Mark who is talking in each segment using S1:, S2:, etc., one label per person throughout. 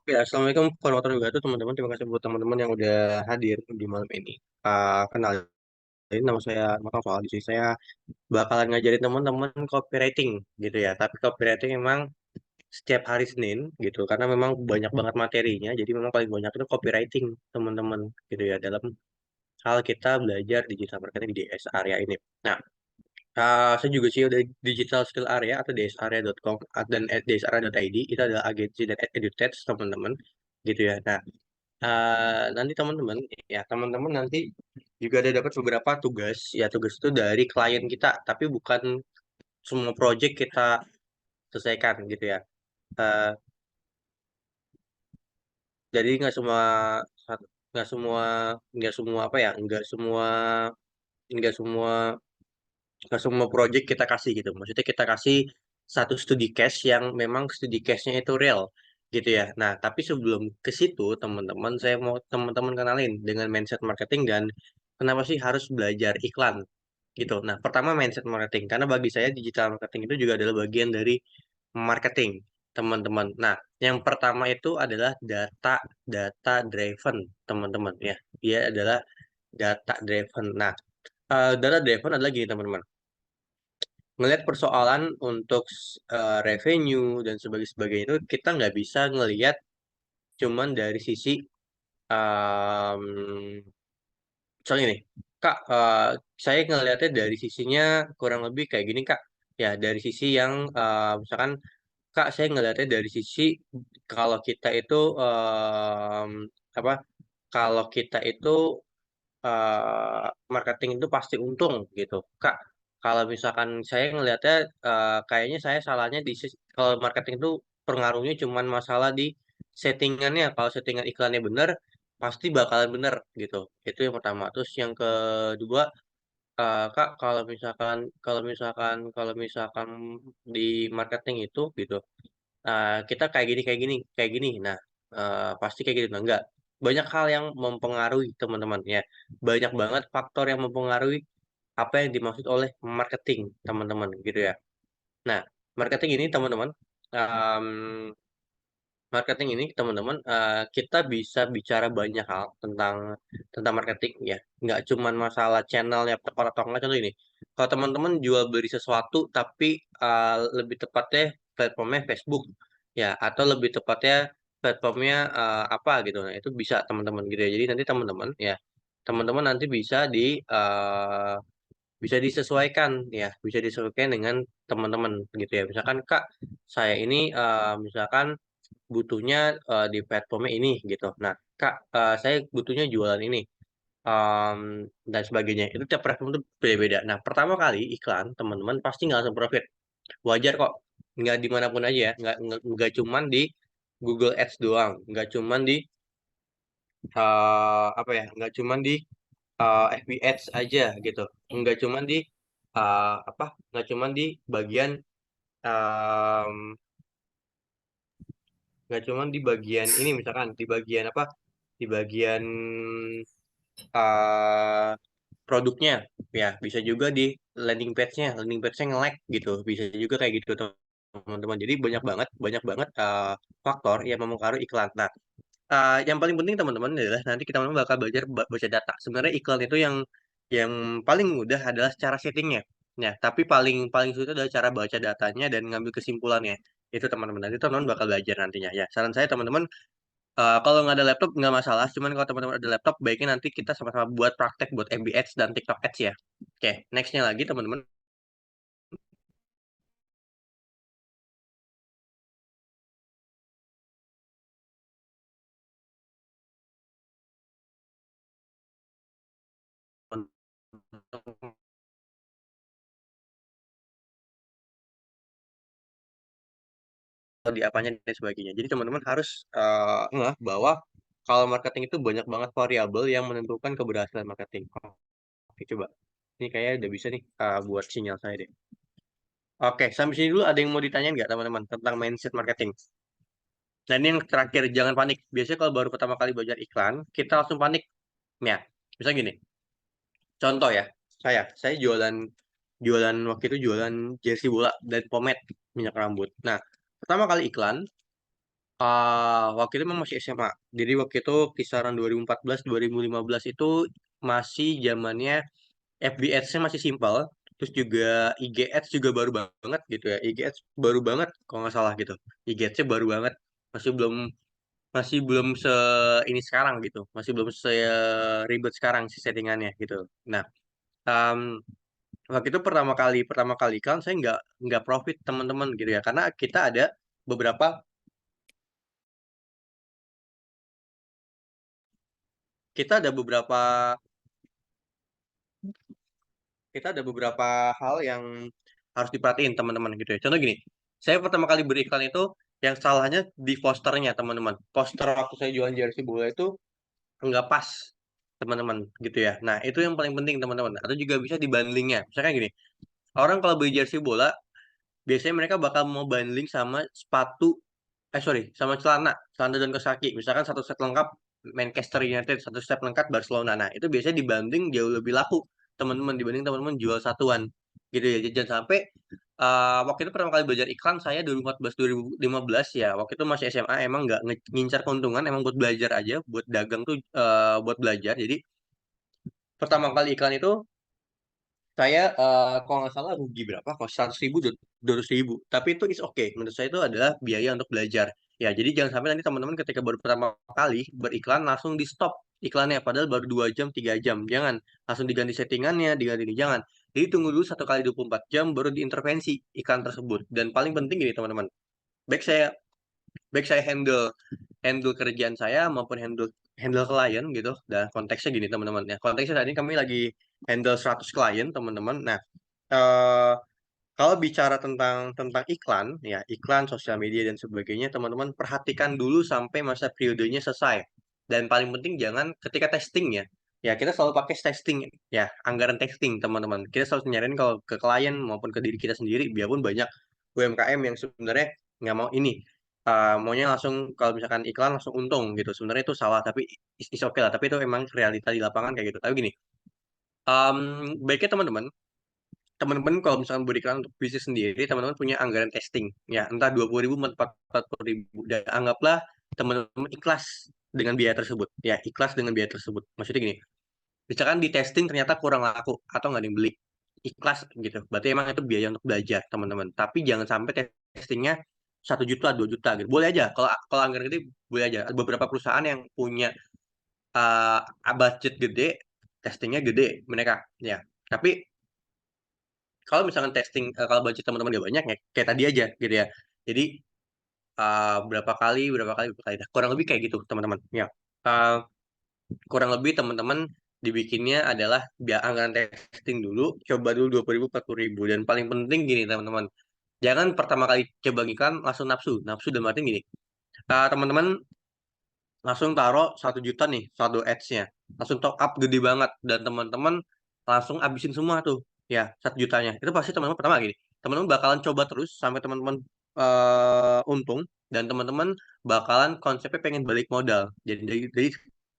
S1: Oke, assalamualaikum warahmatullahi wabarakatuh teman-teman. Terima kasih buat teman-teman yang udah hadir di malam ini. Kenalin nama saya Makam Soal. Di sini saya bakalan ngajarin teman-teman copywriting gitu ya. Tapi copywriting memang setiap hari Senin gitu, karena memang banyak banget materinya. Jadi memang paling banyak itu copywriting teman-teman gitu ya dalam hal kita belajar digital marketing di DS area ini. Nah, saya juga CEO dari Digital Skill Area atau dsarea.com dan dsarea.id. Itu adalah agensi dan edutech teman-teman gitu ya. Nah, nanti teman-teman ya teman-teman nanti juga ada dapat beberapa tugas ya, tugas itu dari klien kita tapi bukan semua project kita selesaikan gitu ya. Eh, jadi nggak semua nggak semua apa ya nggak semua nggak semua project kita kasih gitu, maksudnya kita kasih satu studi case yang memang studi case-nya itu real gitu ya. Nah, tapi sebelum ke situ teman-teman, saya mau teman-teman kenalin dengan mindset marketing dan kenapa sih harus belajar iklan gitu. Nah, pertama mindset marketing, karena bagi saya digital marketing itu juga adalah bagian dari marketing teman-teman. Nah, yang pertama itu adalah data driven teman-teman ya. Dia adalah data driven. Nah, data driven adalah gini teman-teman, ngelihat persoalan untuk revenue dan sebagainya itu kita nggak bisa ngelihat cuman dari sisi um, misalnya nih kak, saya ngelihatnya dari sisinya kurang lebih kayak gini kak, ya dari sisi yang misalkan kak saya ngelihatnya dari sisi kalau kita itu apa kalau kita itu marketing itu pasti untung gitu. Kak, kalau misalkan saya ngelihatnya kayaknya saya salahnya kalau marketing itu pengaruhnya cuman masalah di settingannya. Kalau settingan iklannya bener, pasti bakalan bener gitu. Itu yang pertama. Terus yang kedua, Kak, kalau misalkan di marketing itu gitu, kita kayak gini. Nah, pasti kayak gitu. Nah, enggak. Banyak hal yang mempengaruhi teman-teman ya. Banyak banget faktor yang mempengaruhi apa yang dimaksud oleh marketing, teman-teman gitu ya. Nah, marketing ini teman-teman, em, marketing ini teman-teman, kita bisa bicara banyak hal tentang tentang marketing ya. Nggak cuman masalah channelnya tepat atau enggak. Contoh ini, kalau teman-teman jual beli sesuatu tapi lebih tepatnya platformnya Facebook ya, atau lebih tepatnya platformnya apa gitu. Nah, itu bisa teman-teman gitu ya. Jadi nanti teman-teman nanti bisa disesuaikan ya, bisa disesuaikan dengan teman-teman gitu ya. Misalkan Kak, saya ini misalkan butuhnya di platformnya ini gitu. Nah, Kak, saya butuhnya jualan ini em, dan sebagainya. Itu tiap platform itu beda-beda. Nah, pertama kali iklan teman-teman pasti nggak langsung profit. Wajar kok. Nggak dimanapun aja ya. Nggak cuman di Google Ads doang. Nggak cuman di apa ya? Nggak cuman di FB Ads aja gitu. Nggak cuman di apa? Nggak cuman di bagian em, nggak cuman di bagian ini, misalkan di bagian apa, di bagian eh produknya ya, bisa juga di landing page-nya nge-lag gitu, bisa juga kayak gitu teman-teman. Jadi banyak banget faktor yang mempengaruhi iklan. Nah, yang paling penting teman-teman adalah nanti kita bakal belajar baca data. Sebenarnya iklan itu yang paling mudah adalah cara settingnya. Ya, tapi paling paling sulit adalah cara baca datanya dan ngambil kesimpulannya. Itu teman-teman. Nanti teman-teman bakal belajar nantinya ya. Saran saya teman-teman, kalau nggak ada laptop nggak masalah. Cuman kalau teman-teman ada laptop, baiknya nanti kita sama-sama buat praktek buat MB Ads dan TikTok Ads ya. Oke, nextnya lagi teman-teman. Di apanya dan sebagainya. Jadi teman-teman harus ngeh bahwa kalau marketing itu banyak banget variabel yang menentukan keberhasilan marketing. Oke, coba. Ini kayaknya udah bisa nih buat sinyal saya deh. Oke, sampai sini dulu ada yang mau ditanyain nggak teman-teman tentang mindset marketing? Dan ini yang terakhir, jangan panik. Biasanya kalau baru pertama kali belajar iklan, kita langsung panik. Ya, bisa gini. Contoh ya, saya jualan jualan waktu itu jualan jersey bola dan pomade minyak rambut. Nah, pertama kali iklan, Waktu itu memang masih SMA. Jadi waktu itu kisaran 2014, 2015 itu masih zamannya FB Ads-nya masih simpel. Terus juga IG Ads juga baru banget gitu ya. IG Ads baru banget kalau nggak salah gitu. IG Ads-nya baru banget. Masih belum se ini sekarang gitu. Masih belum se ribet sekarang sih settingannya gitu. Nah, em, waktu itu pertama kali kan saya nggak profit teman-teman gitu ya. Karena beberapa kita ada beberapa kita ada beberapa hal yang harus diperhatiin teman-teman gitu ya. Contoh gini, saya pertama kali beriklan itu yang salahnya di posternya teman-teman. Poster waktu saya jualan jersey bola itu nggak pas teman-teman gitu ya. Nah itu yang paling penting teman-teman. Atau juga bisa dibandingnya. Misalkan gini, orang kalau beli jersey bola biasanya mereka bakal mau bundling sama sepatu, sorry, sama celana dan kaos kaki. Misalkan satu set lengkap Manchester United, satu set lengkap Barcelona. Nah, itu biasanya dibanding jauh lebih laku teman-teman dibanding teman-teman jual satuan. Gitu ya. Jangan sampai waktu itu pertama kali belajar iklan saya 2014 2015 ya. Waktu itu masih SMA emang nggak ngincar keuntungan, emang buat belajar aja, buat dagang tuh buat belajar. Jadi pertama kali iklan itu saya kalau nggak salah rugi berapa? Kalau 100.000, 200.000. Tapi itu is okay. Menurut saya itu adalah biaya untuk belajar. Ya, jadi jangan sampai nanti teman-teman ketika baru pertama kali beriklan langsung di stop iklannya. Padahal baru 2 jam, 3 jam. Jangan. Langsung diganti settingannya, diganti ini. Jangan. Jadi tunggu dulu 1 kali 24 jam baru diintervensi iklan tersebut. Dan paling penting gini teman-teman. Baik saya baik saya handle handle kerjaan saya maupun handle handle klien gitu. Dan konteksnya gini teman-teman ya. Konteksnya tadi kami lagi handle 100 klien teman-teman. Nah, eh kalau bicara tentang iklan, ya iklan, sosial media dan sebagainya, teman-teman perhatikan dulu sampai masa periodenya selesai. Dan paling penting jangan ketika testing ya. Ya kita selalu pakai testing ya, anggaran testing teman-teman. Kita selalu nyariin kalau ke klien maupun ke diri kita sendiri, biarpun banyak UMKM yang sebenarnya nggak mau ini. Maunya langsung kalau misalkan iklan langsung untung gitu. Sebenarnya itu salah, tapi is okay lah. Tapi itu emang realita di lapangan kayak gitu. Tapi gini, um, baiknya teman-teman kalau misalkan berikan untuk bisnis sendiri, teman-teman punya anggaran testing, ya entah 20.000, 40.000, dan anggaplah teman-teman ikhlas dengan biaya tersebut, ya ikhlas dengan biaya tersebut. Maksudnya gini, misalkan di testing ternyata kurang laku atau nggak ada yang beli, ikhlas gitu. Berarti emang itu biaya untuk belajar teman-teman. Tapi jangan sampai testingnya 1 juta, 2 juta gitu. Boleh aja, kalau kalau anggaran gede boleh aja. Ada beberapa perusahaan yang punya budget gede, testingnya gede mereka, ya. Tapi kalau misalkan kalau budget teman-teman gak banyak ya kayak tadi aja gitu ya. Jadi berapa kali dah. Kurang lebih kayak gitu teman-teman ya. Uh, Kurang lebih teman-teman dibikinnya adalah biar anggaran testing dulu, coba dulu 20.000, 40.000. Dan paling penting gini teman-teman, jangan pertama kali coba iklan langsung nafsu dan arti gini, teman-teman langsung taruh 1 juta nih saldo ads-nya, langsung top up gede banget dan teman-teman langsung abisin semua tuh ya 1 jutanya. Itu pasti teman-teman pertama gini, teman-teman bakalan coba terus sampai teman-teman untung, dan teman-teman bakalan konsepnya pengen balik modal. Jadi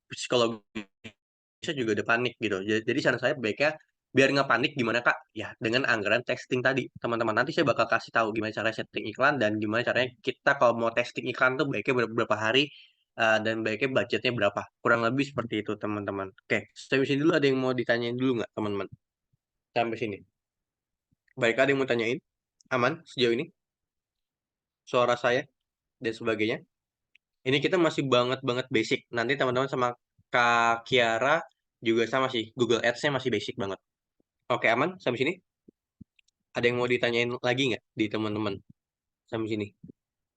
S1: psikologisnya juga udah panik gitu. Jadi saran saya baiknya biar nggak panik gimana Kak? Ya dengan anggaran testing tadi teman-teman. Nanti saya bakal kasih tahu gimana cara setting iklan dan gimana caranya kita kalau mau testing iklan tuh baiknya berapa hari, dan baiknya budgetnya berapa. Kurang lebih seperti itu teman-teman. Oke, sampai sini dulu ada yang mau ditanyain dulu nggak teman-teman? Sampai sini. Baik, ada yang mau tanyain? Aman sejauh ini? Suara saya dan sebagainya. Ini kita masih banget banget basic. Nanti teman-teman sama Kak Kiara juga sama sih. Google Ads-nya masih basic banget. Oke, aman sampai sini? Ada yang mau ditanyain lagi nggak di teman-teman sampai sini?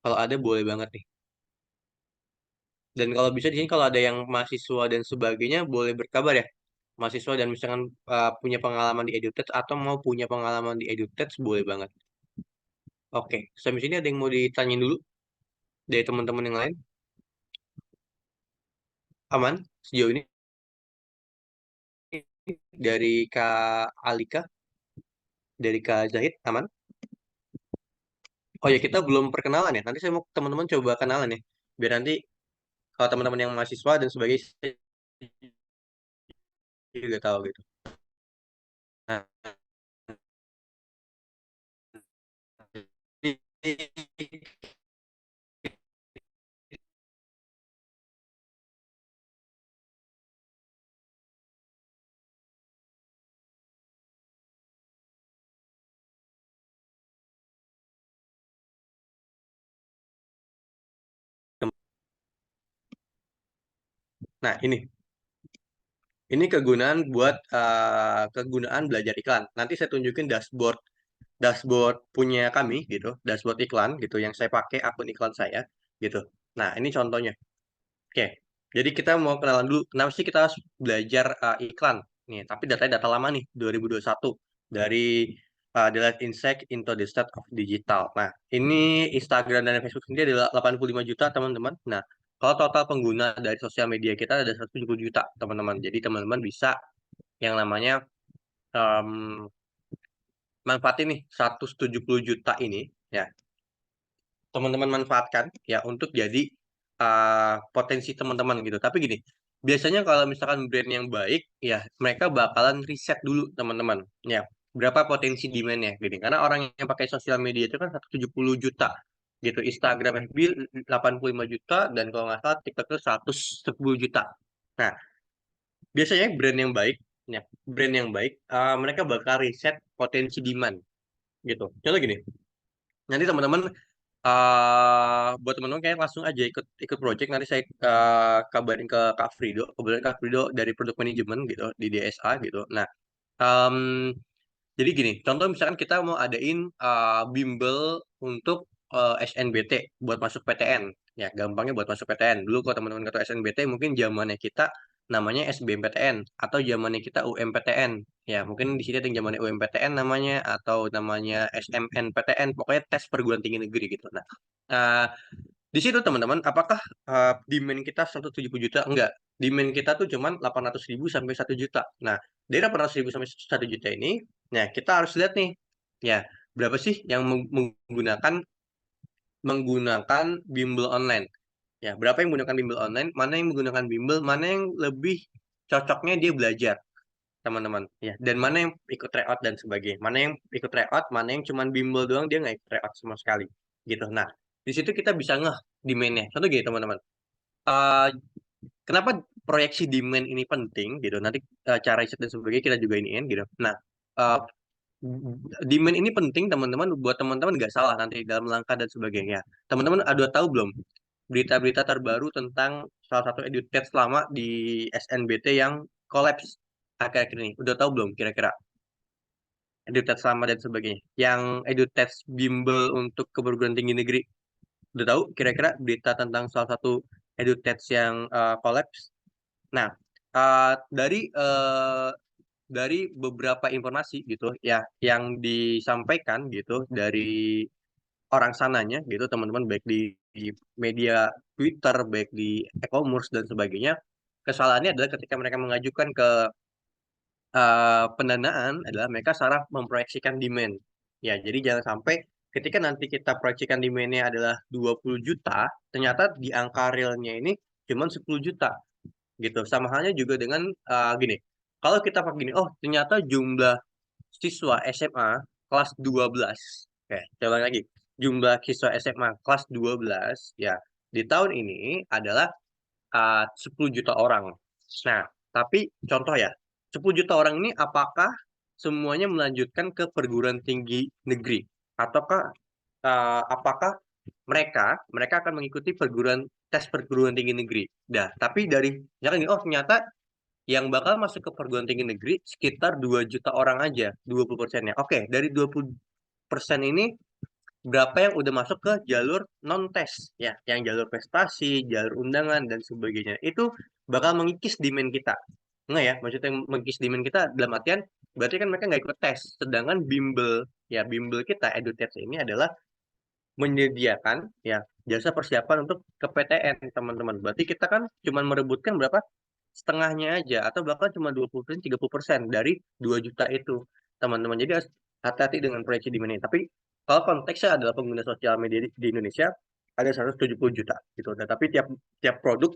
S1: Kalau ada boleh banget nih. Dan kalau bisa di sini kalau ada yang mahasiswa dan sebagainya boleh berkabar ya. Mahasiswa dan misalkan punya pengalaman di EduTech atau mau punya pengalaman di EduTech boleh banget. Oke, sampai sini ada yang mau ditanyain dulu dari teman-teman yang lain? Aman sejauh ini dari Kak Alika, dari Kak Zahid, aman? Oh ya, kita belum perkenalan ya. Nanti saya mau teman-teman coba kenalan ya. Biar nanti kalau teman-teman yang mahasiswa dan sebagainya saya juga tahu gitu. Nah, Nah, ini kegunaan belajar iklan. Nanti saya tunjukin dashboard dashboard punya kami gitu, dashboard iklan gitu yang saya pakai akun iklan saya gitu. Nah, ini contohnya. Oke. Jadi kita mau kenalan dulu kenapa sih kita harus belajar iklan nih, tapi datanya data lama nih 2021 dari Delight Insight into the State of Digital. Nah, ini Instagram dan Facebook sendiri adalah 85 juta, teman-teman. Nah, kalau total pengguna dari sosial media kita ada 170 juta, teman-teman. Jadi teman-teman bisa yang namanya em, manfaatin nih 170 juta ini ya teman-teman manfaatkan ya untuk jadi potensi teman-teman gitu. Tapi gini, biasanya kalau misalkan brand yang baik ya mereka bakalan riset dulu teman-teman. Ya, berapa potensi demand-nya gini. Karena orang yang pakai sosial media itu kan 170 juta gitu. Instagram FB 85 juta dan kalau nggak salah TikTok itu 110 juta. Nah, biasanya brand yang baik mereka bakal riset potensi demand gitu. Contoh gini, nanti teman-teman buat teman-teman kayak langsung aja ikut ikut project nanti saya kabarin ke Kak Frido kebetulan Kak Frido dari produk manajemen gitu di DSA gitu. Nah, em, jadi gini, contoh misalkan kita mau adain bimbel untuk SNBT buat masuk PTN. Ya, gampangnya buat masuk PTN. Dulu kalau teman-teman kata SNBT mungkin zamannya kita namanya SBMPTN atau zamannya kita UMPTN. Ya, mungkin di sini ada yang zamannya UMPTN namanya atau namanya SMNPTN, pokoknya tes perguruan tinggi negeri gitu. Nah, eh, di situ teman-teman, apakah demand kita 170 juta? Enggak. Demand kita tuh cuman 800.000 sampai 1 juta. Nah, dari 800.000 sampai 1 juta ini, nah kita harus lihat nih, ya berapa sih yang menggunakan menggunakan bimbel online? Ya, berapa yang menggunakan bimbel online? Mana yang menggunakan bimbel? Mana yang lebih cocoknya dia belajar, teman-teman? Ya, dan mana yang ikut tryout dan sebagainya? Mana yang ikut tryout? Mana yang cuman bimbel doang dia nggak ikut tryout sama sekali? Gitu. Nah, di situ kita bisa ngeh demand-nya. Contoh gini, teman-teman. Eh, Kenapa proyeksi demand ini penting gitu? Nanti cara riset dan sebagainya kita juga iniin gitu. Nah, eh, demand ini penting teman-teman buat teman-teman nggak salah nanti dalam langkah dan sebagainya. Teman-teman ada tahu belum berita-berita terbaru tentang salah satu edutech lama di SNBT yang collapse akhir-akhir ini? Udah tahu belum kira-kira edutech lama dan sebagainya? Yang edutech bimbel untuk keperguruan tinggi negeri. Udah tahu kira-kira berita tentang salah satu edutech yang collapse? Nah, dari beberapa informasi gitu ya yang disampaikan gitu dari orang sananya gitu teman-teman baik di media Twitter baik di e-commerce dan sebagainya kesalahannya adalah ketika mereka mengajukan ke pendanaan adalah mereka salah memproyeksikan demand ya jadi jangan sampai ketika nanti kita proyeksikan demandnya adalah 20 juta ternyata di angka realnya ini cuma 10 juta gitu sama halnya juga dengan gini kalau kita pakai gini oh ternyata jumlah siswa SMA kelas 12. Oke, coba lagi. Jumlah siswa SMA kelas 12 ya di tahun ini adalah 10 juta orang. Nah, tapi contoh ya, 10 juta orang ini apakah semuanya melanjutkan ke perguruan tinggi negeri ataukah apakah mereka mereka akan mengikuti perguruan tinggi negeri. Nah, tapi dari misalkan gini, oh ternyata yang bakal masuk ke perguruan tinggi negeri sekitar 2 juta orang aja, 20%-nya. Oke, dari 20% ini berapa yang udah masuk ke jalur non-tes ya, yang jalur prestasi, jalur undangan dan sebagainya. Itu bakal mengikis demand kita. Enggak ya, maksudnya mengikis demand kita dalam artian berarti kan mereka nggak ikut tes. Sedangkan bimbel kita EduTech ini adalah menyediakan ya jasa persiapan untuk ke PTN teman-teman. Berarti kita kan cuma merebutkan berapa setengahnya aja atau bahkan cuma 20% 30% dari 2 juta itu teman-teman. Jadi harus hati-hati dengan proyeksi demand ini. Tapi kalau konteksnya adalah pengguna sosial media di Indonesia ada 170 juta gitu. Nah, tapi tiap tiap produk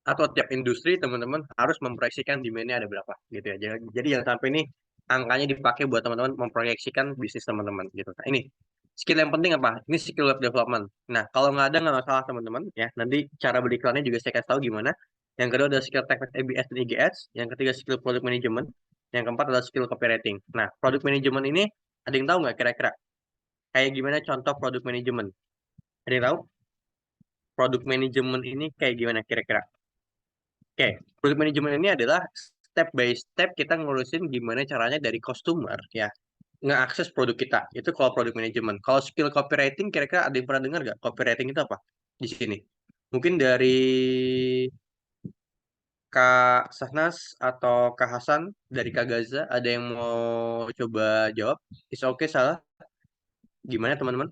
S1: atau tiap industri teman-teman harus memproyeksikan demand-nya ada berapa gitu ya. Jadi jangan sampai ini angkanya dipakai buat teman-teman memproyeksikan bisnis teman-teman gitu. Nah, ini skill yang penting apa? Ini skill web development. Nah, kalau nggak ada nggak masalah teman-teman ya. Nanti cara beriklannya juga saya kasih tahu gimana. Yang kedua ada skill teknik ABS dan IGS. Yang ketiga skill product management. Yang keempat adalah skill copywriting. Nah, product management ini ada yang tahu nggak kira-kira? Kayak gimana contoh product management? Ada yang tahu? Product management ini kayak gimana kira-kira? Oke, product management ini adalah step by step kita ngurusin gimana caranya dari customer ya ngeakses produk kita. Itu kalau product management. Kalau skill copywriting kira-kira ada yang pernah dengar nggak? Copywriting itu apa di sini? Mungkin dari Kak Sahnas atau Kak Hasan dari Kak Gaza ada yang mau coba jawab? Is okay salah? Gimana teman-teman?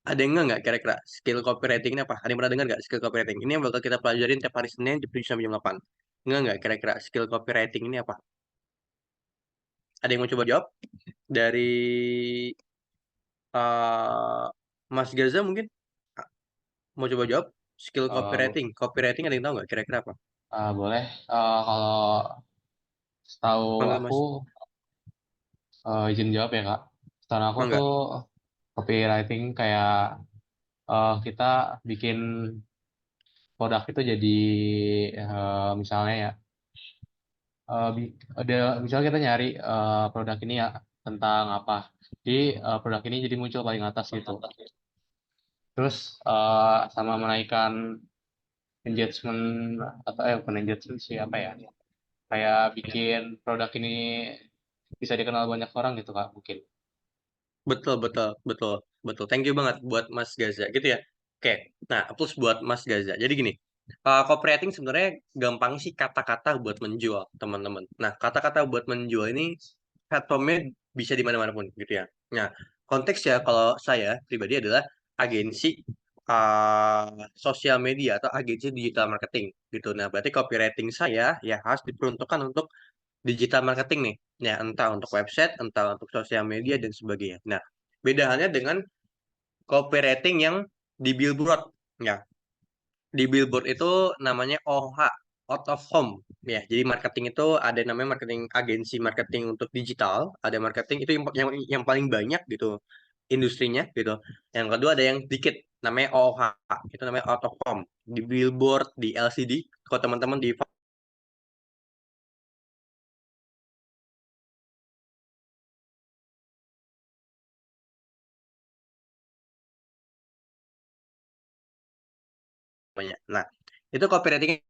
S1: Ada yang nggak kira-kira skill copywriting ini apa? Ada yang pernah dengar nggak skill copywriting? Ini yang bakal kita pelajarin tiap hari Senin jam 7 sampai jam 8. Nggak kira-kira skill copywriting ini apa? Ada yang mau coba jawab? Dari eh, Mas Gaza mungkin mau coba jawab? Skill
S2: Eh,
S1: copywriting. Copywriting ada yang tahu nggak kira-kira apa?
S2: boleh. Kalau setahu
S1: Mangga
S2: aku,
S1: Mas.
S2: izin jawab ya Kak. Setahu aku
S1: Mangga.
S2: tuh copywriting kayak kita bikin produk itu jadi misalnya ya, ada misalnya kita nyari produk ini ya tentang apa. Jadi produk ini jadi muncul paling atas gitu. Terus sama menaikkan engagement atau bukan engagement sih apa ya? Kayak bikin produk ini bisa dikenal banyak orang gitu Kak mungkin.
S1: Betul, betul, betul, betul. Thank you banget buat Mas Gaza, gitu ya. Oke, nah plus buat Mas Gaza. Jadi gini, copywriting sebenarnya gampang sih kata-kata buat menjual, teman-teman. Nah, kata-kata buat menjual ini platformnya bisa di mana-mana pun, gitu ya. Nah, konteks ya kalau saya pribadi adalah agensi sosial media atau agensi digital marketing, gitu. Nah, berarti copywriting saya ya harus diperuntukkan untuk digital marketing nih. Ya, entah untuk website, entah untuk sosial media dan sebagainya. Nah, beda halnya dengan copywriting yang di billboard. Ya, di billboard itu namanya OH, out of home. Ya, jadi marketing itu ada namanya marketing agensi marketing untuk digital, ada marketing itu yang paling banyak gitu industrinya gitu. Yang kedua ada yang dikit namanya OH, itu namanya out of home. Di billboard, di LCD, kalau teman-teman di namanya. Nah, itu copywriting.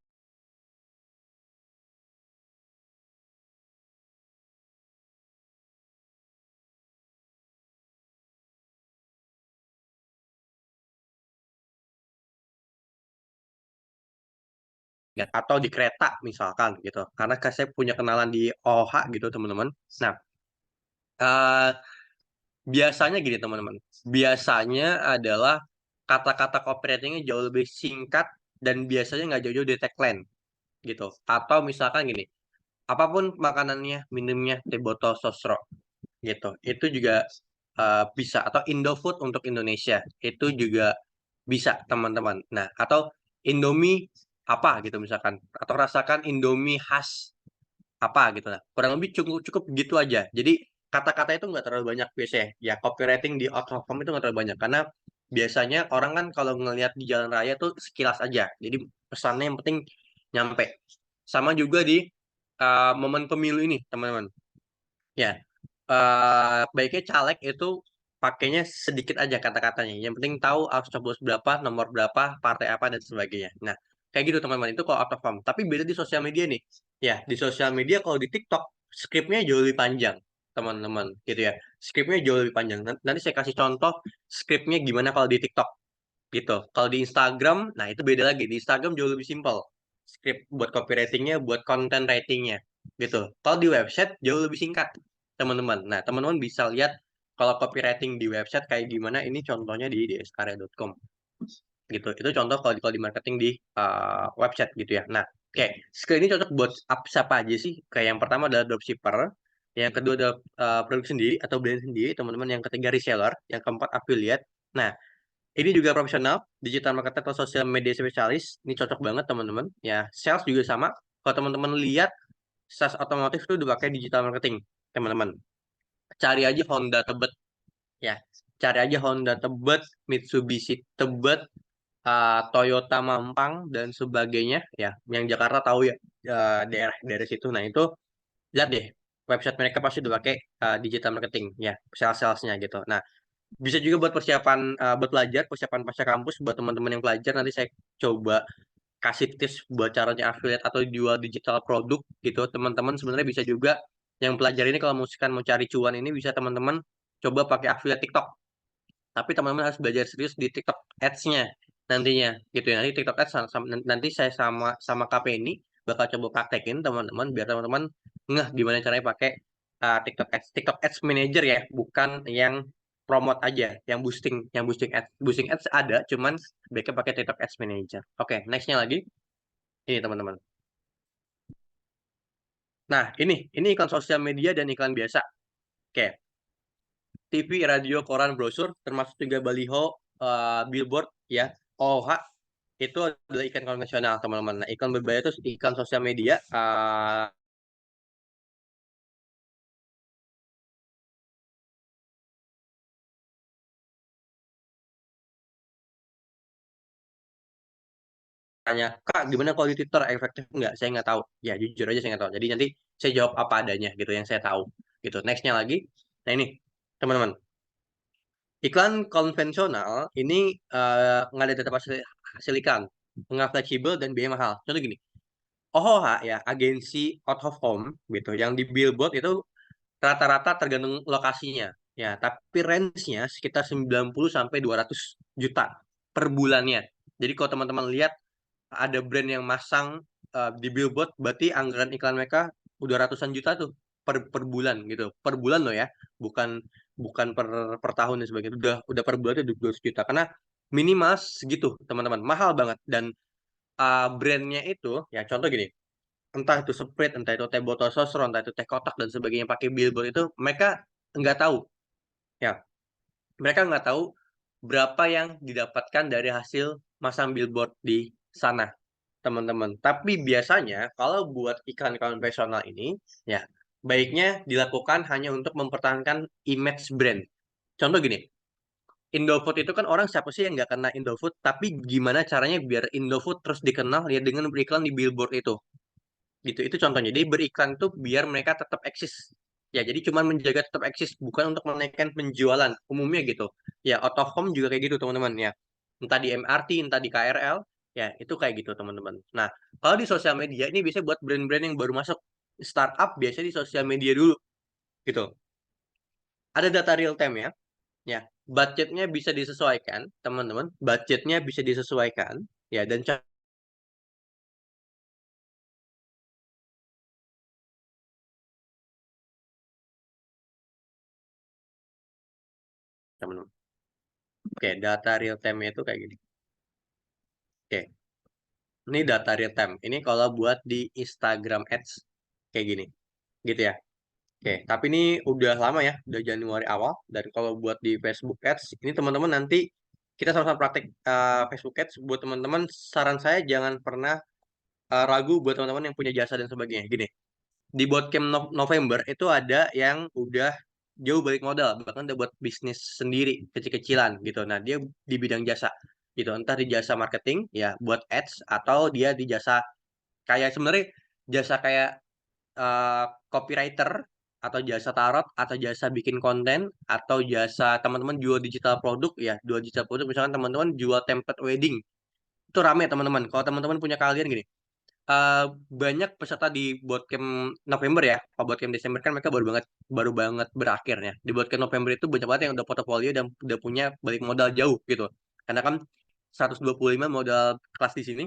S1: Ya, atau di kereta misalkan gitu karena saya punya kenalan di OH gitu teman-teman. Nah, eh, biasanya gini teman-teman, biasanya adalah kata-kata copywritingnya jauh lebih singkat dan biasanya nggak jauh-jauh dari tagline gitu. Atau misalkan gini, apapun makanannya minumnya teh botol sosro gitu itu juga bisa. Atau Indofood untuk Indonesia itu juga bisa teman-teman. Nah, atau Indomie apa gitu misalkan, atau rasakan Indomie khas apa gitu. Nah, kurang lebih cukup cukup gitu aja. Jadi kata-kata itu nggak terlalu banyak biasanya ya. Copywriting di out of home itu nggak terlalu banyak karena biasanya orang kan kalau ngelihat di jalan raya tuh sekilas aja, jadi pesannya yang penting nyampe. Sama juga di momen pemilu ini teman-teman ya. Baiknya caleg itu pakainya sedikit aja kata-katanya. Yang penting tahu harus coblos berapa, nomor berapa, partai apa dan sebagainya. Nah, kayak gitu teman-teman. Itu kalau out of home. Tapi beda di sosial media nih. Ya, di sosial media kalau di TikTok skripnya jauh lebih panjang, teman-teman. Gitu ya. Skripnya jauh lebih panjang. Nanti saya kasih contoh skripnya gimana kalau di TikTok gitu. Kalau di Instagram, nah itu beda lagi. Di Instagram jauh lebih simpel. Script buat copywritingnya, buat content writingnya, gitu. Kalau di website jauh lebih singkat, teman-teman. Nah, teman-teman bisa lihat kalau copywriting di website kayak gimana. Ini contohnya di dskarya.com, gitu. Itu contoh kalau di marketing di website gitu ya. Nah, oke, skill ini cocok buat siapa aja sih? Kayak yang pertama adalah dropshipper, yang kedua adalah produk sendiri atau brand sendiri, teman-teman. Yang ketiga reseller, yang keempat affiliate. Nah, ini juga profesional, digital marketer atau sosial media spesialis. Ini cocok banget teman-teman. Ya, sales juga sama. Kalau teman-teman lihat, sales otomotif itu udah pakai digital marketing, teman-teman. Cari aja Honda Tebet, ya. Cari aja Honda Tebet, Mitsubishi Tebet, Toyota Mampang dan sebagainya, ya. Yang Jakarta tahu ya, daerah-daerah situ. Nah, itu lihat deh, website mereka pasti udah pakai digital marketing, ya, sales-salesnya gitu. Nah, bisa juga buat persiapan buat pelajar, persiapan pasca kampus buat teman-teman yang pelajar nanti saya coba kasih tips buat caranya affiliate atau jual digital produk gitu, teman-teman sebenarnya bisa juga yang pelajar ini kalau misalkan mau cari cuan ini bisa teman-teman coba pakai affiliate TikTok. Tapi teman-teman harus belajar serius di TikTok Ads-nya nantinya gitu ya. Nanti TikTok Ads nanti saya sama sama KP ini bakal coba praktekin teman-teman biar teman-teman ngeh gimana caranya pakai TikTok Ads. TikTok Ads Manager ya, bukan yang promote aja, yang boosting ads. Boosting ads ada, cuman baiknya pakai TikTok Ads Manager. Oke, nextnya lagi ini teman-teman. Nah, ini iklan sosial media dan iklan biasa. Oke, TV, radio, koran, brosur, termasuk juga baliho, billboard, ya, OOH, itu adalah iklan konvensional, teman-teman. Nah, iklan berbayar itu iklan sosial media, tanya, Kak, gimana kalau di Twitter efektif nggak? Saya nggak tahu. Ya, jujur aja saya nggak tahu. Jadi nanti saya jawab apa adanya gitu yang saya tahu. Gitu. Nextnya lagi. Nah ini, teman-teman. Iklan konvensional ini nggak ada data hasil iklan, nggak fleksibel dan biaya mahal. Contoh gini, OOH ya, agensi out of home gitu, yang di billboard itu rata-rata tergantung lokasinya. Ya, tapi range-nya sekitar 90 sampai 200 juta per bulannya. Jadi kalau teman-teman lihat ada brand yang masang di billboard, berarti anggaran iklan mereka udah ratusan juta tuh per bulan gitu. Per bulan loh ya, bukan bukan per tahun dan sebagainya. Udah per bulan itu 200 juta. Karena minimal segitu, teman-teman. Mahal banget dan brandnya itu ya contoh gini, entah itu Sprite, entah itu teh botol sosro, entah itu teh kotak dan sebagainya pakai billboard itu mereka nggak tahu ya, mereka nggak tahu berapa yang didapatkan dari hasil masang billboard di sana, teman-teman. Tapi biasanya kalau buat iklan konvensional ini ya baiknya dilakukan hanya untuk mempertahankan image brand. Contoh gini, Indofood itu kan orang siapa sih yang nggak kenal Indofood, tapi gimana caranya biar Indofood terus dikenal ya dengan beriklan di billboard itu itu contohnya. Jadi beriklan tuh biar mereka tetap eksis ya, jadi cuman menjaga tetap eksis, bukan untuk menaikkan penjualan umumnya gitu ya. Out of home juga kayak gitu teman-teman ya, entah di MRT entah di KRL ya, itu kayak gitu teman-teman. Nah, kalau di sosial media ini biasanya buat brand-brand yang baru masuk startup, biasanya di sosial media dulu gitu. Ada data real time ya, ya, budgetnya bisa disesuaikan teman-teman, budgetnya bisa disesuaikan ya. Dan teman-teman, oke, data real time itu kayak gini. Oke, ini data real time. Ini kalau buat di Instagram Ads kayak gini, gitu ya. Oke, tapi ini udah lama ya, udah Januari awal. Dan kalau buat di Facebook Ads, ini teman-teman nanti kita sama-sama praktek Facebook Ads. Buat teman-teman, saran saya jangan pernah ragu buat teman-teman yang punya jasa dan sebagainya. Gini, di Bootcamp November itu ada yang udah jauh balik modal, bahkan udah buat bisnis sendiri kecil-kecilan gitu. Nah, dia di bidang jasa gitu, entah di jasa marketing ya buat ads, atau dia di jasa kayak sebenarnya jasa kayak copywriter, atau jasa tarot, atau jasa bikin konten, atau jasa teman-teman jual digital produk ya, jual digital produk misalkan teman-teman jual template wedding, itu rame teman-teman. Kalau teman-teman punya kalian gini, eh, banyak peserta di bootcamp November ya. Kalau bootcamp Desember kan mereka baru banget berakhirnya. Di bootcamp November itu banyak banget yang udah portofolio dan udah punya balik modal jauh gitu. Karena kan 125 modal kelas di sini.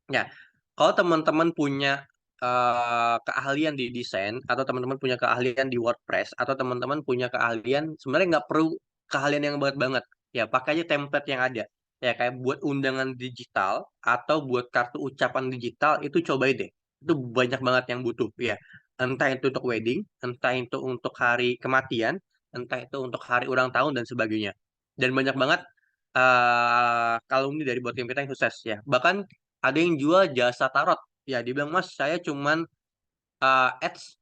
S1: Ya, kalau teman-teman punya keahlian di desain, atau teman-teman punya keahlian di WordPress, atau teman-teman punya keahlian sebenarnya nggak perlu keahlian yang banget banget. Ya, pakai aja template yang ada. Ya, kayak buat undangan digital atau buat kartu ucapan digital itu cobain deh. Itu banyak banget yang butuh. Ya, entah itu untuk wedding, entah itu untuk hari kematian, entah itu untuk hari ulang tahun dan sebagainya. Dan banyak banget kalumni dari bootcamp kita yang sukses ya. Bahkan ada yang jual jasa tarot. Ya, dibilang Mas, saya cuman ads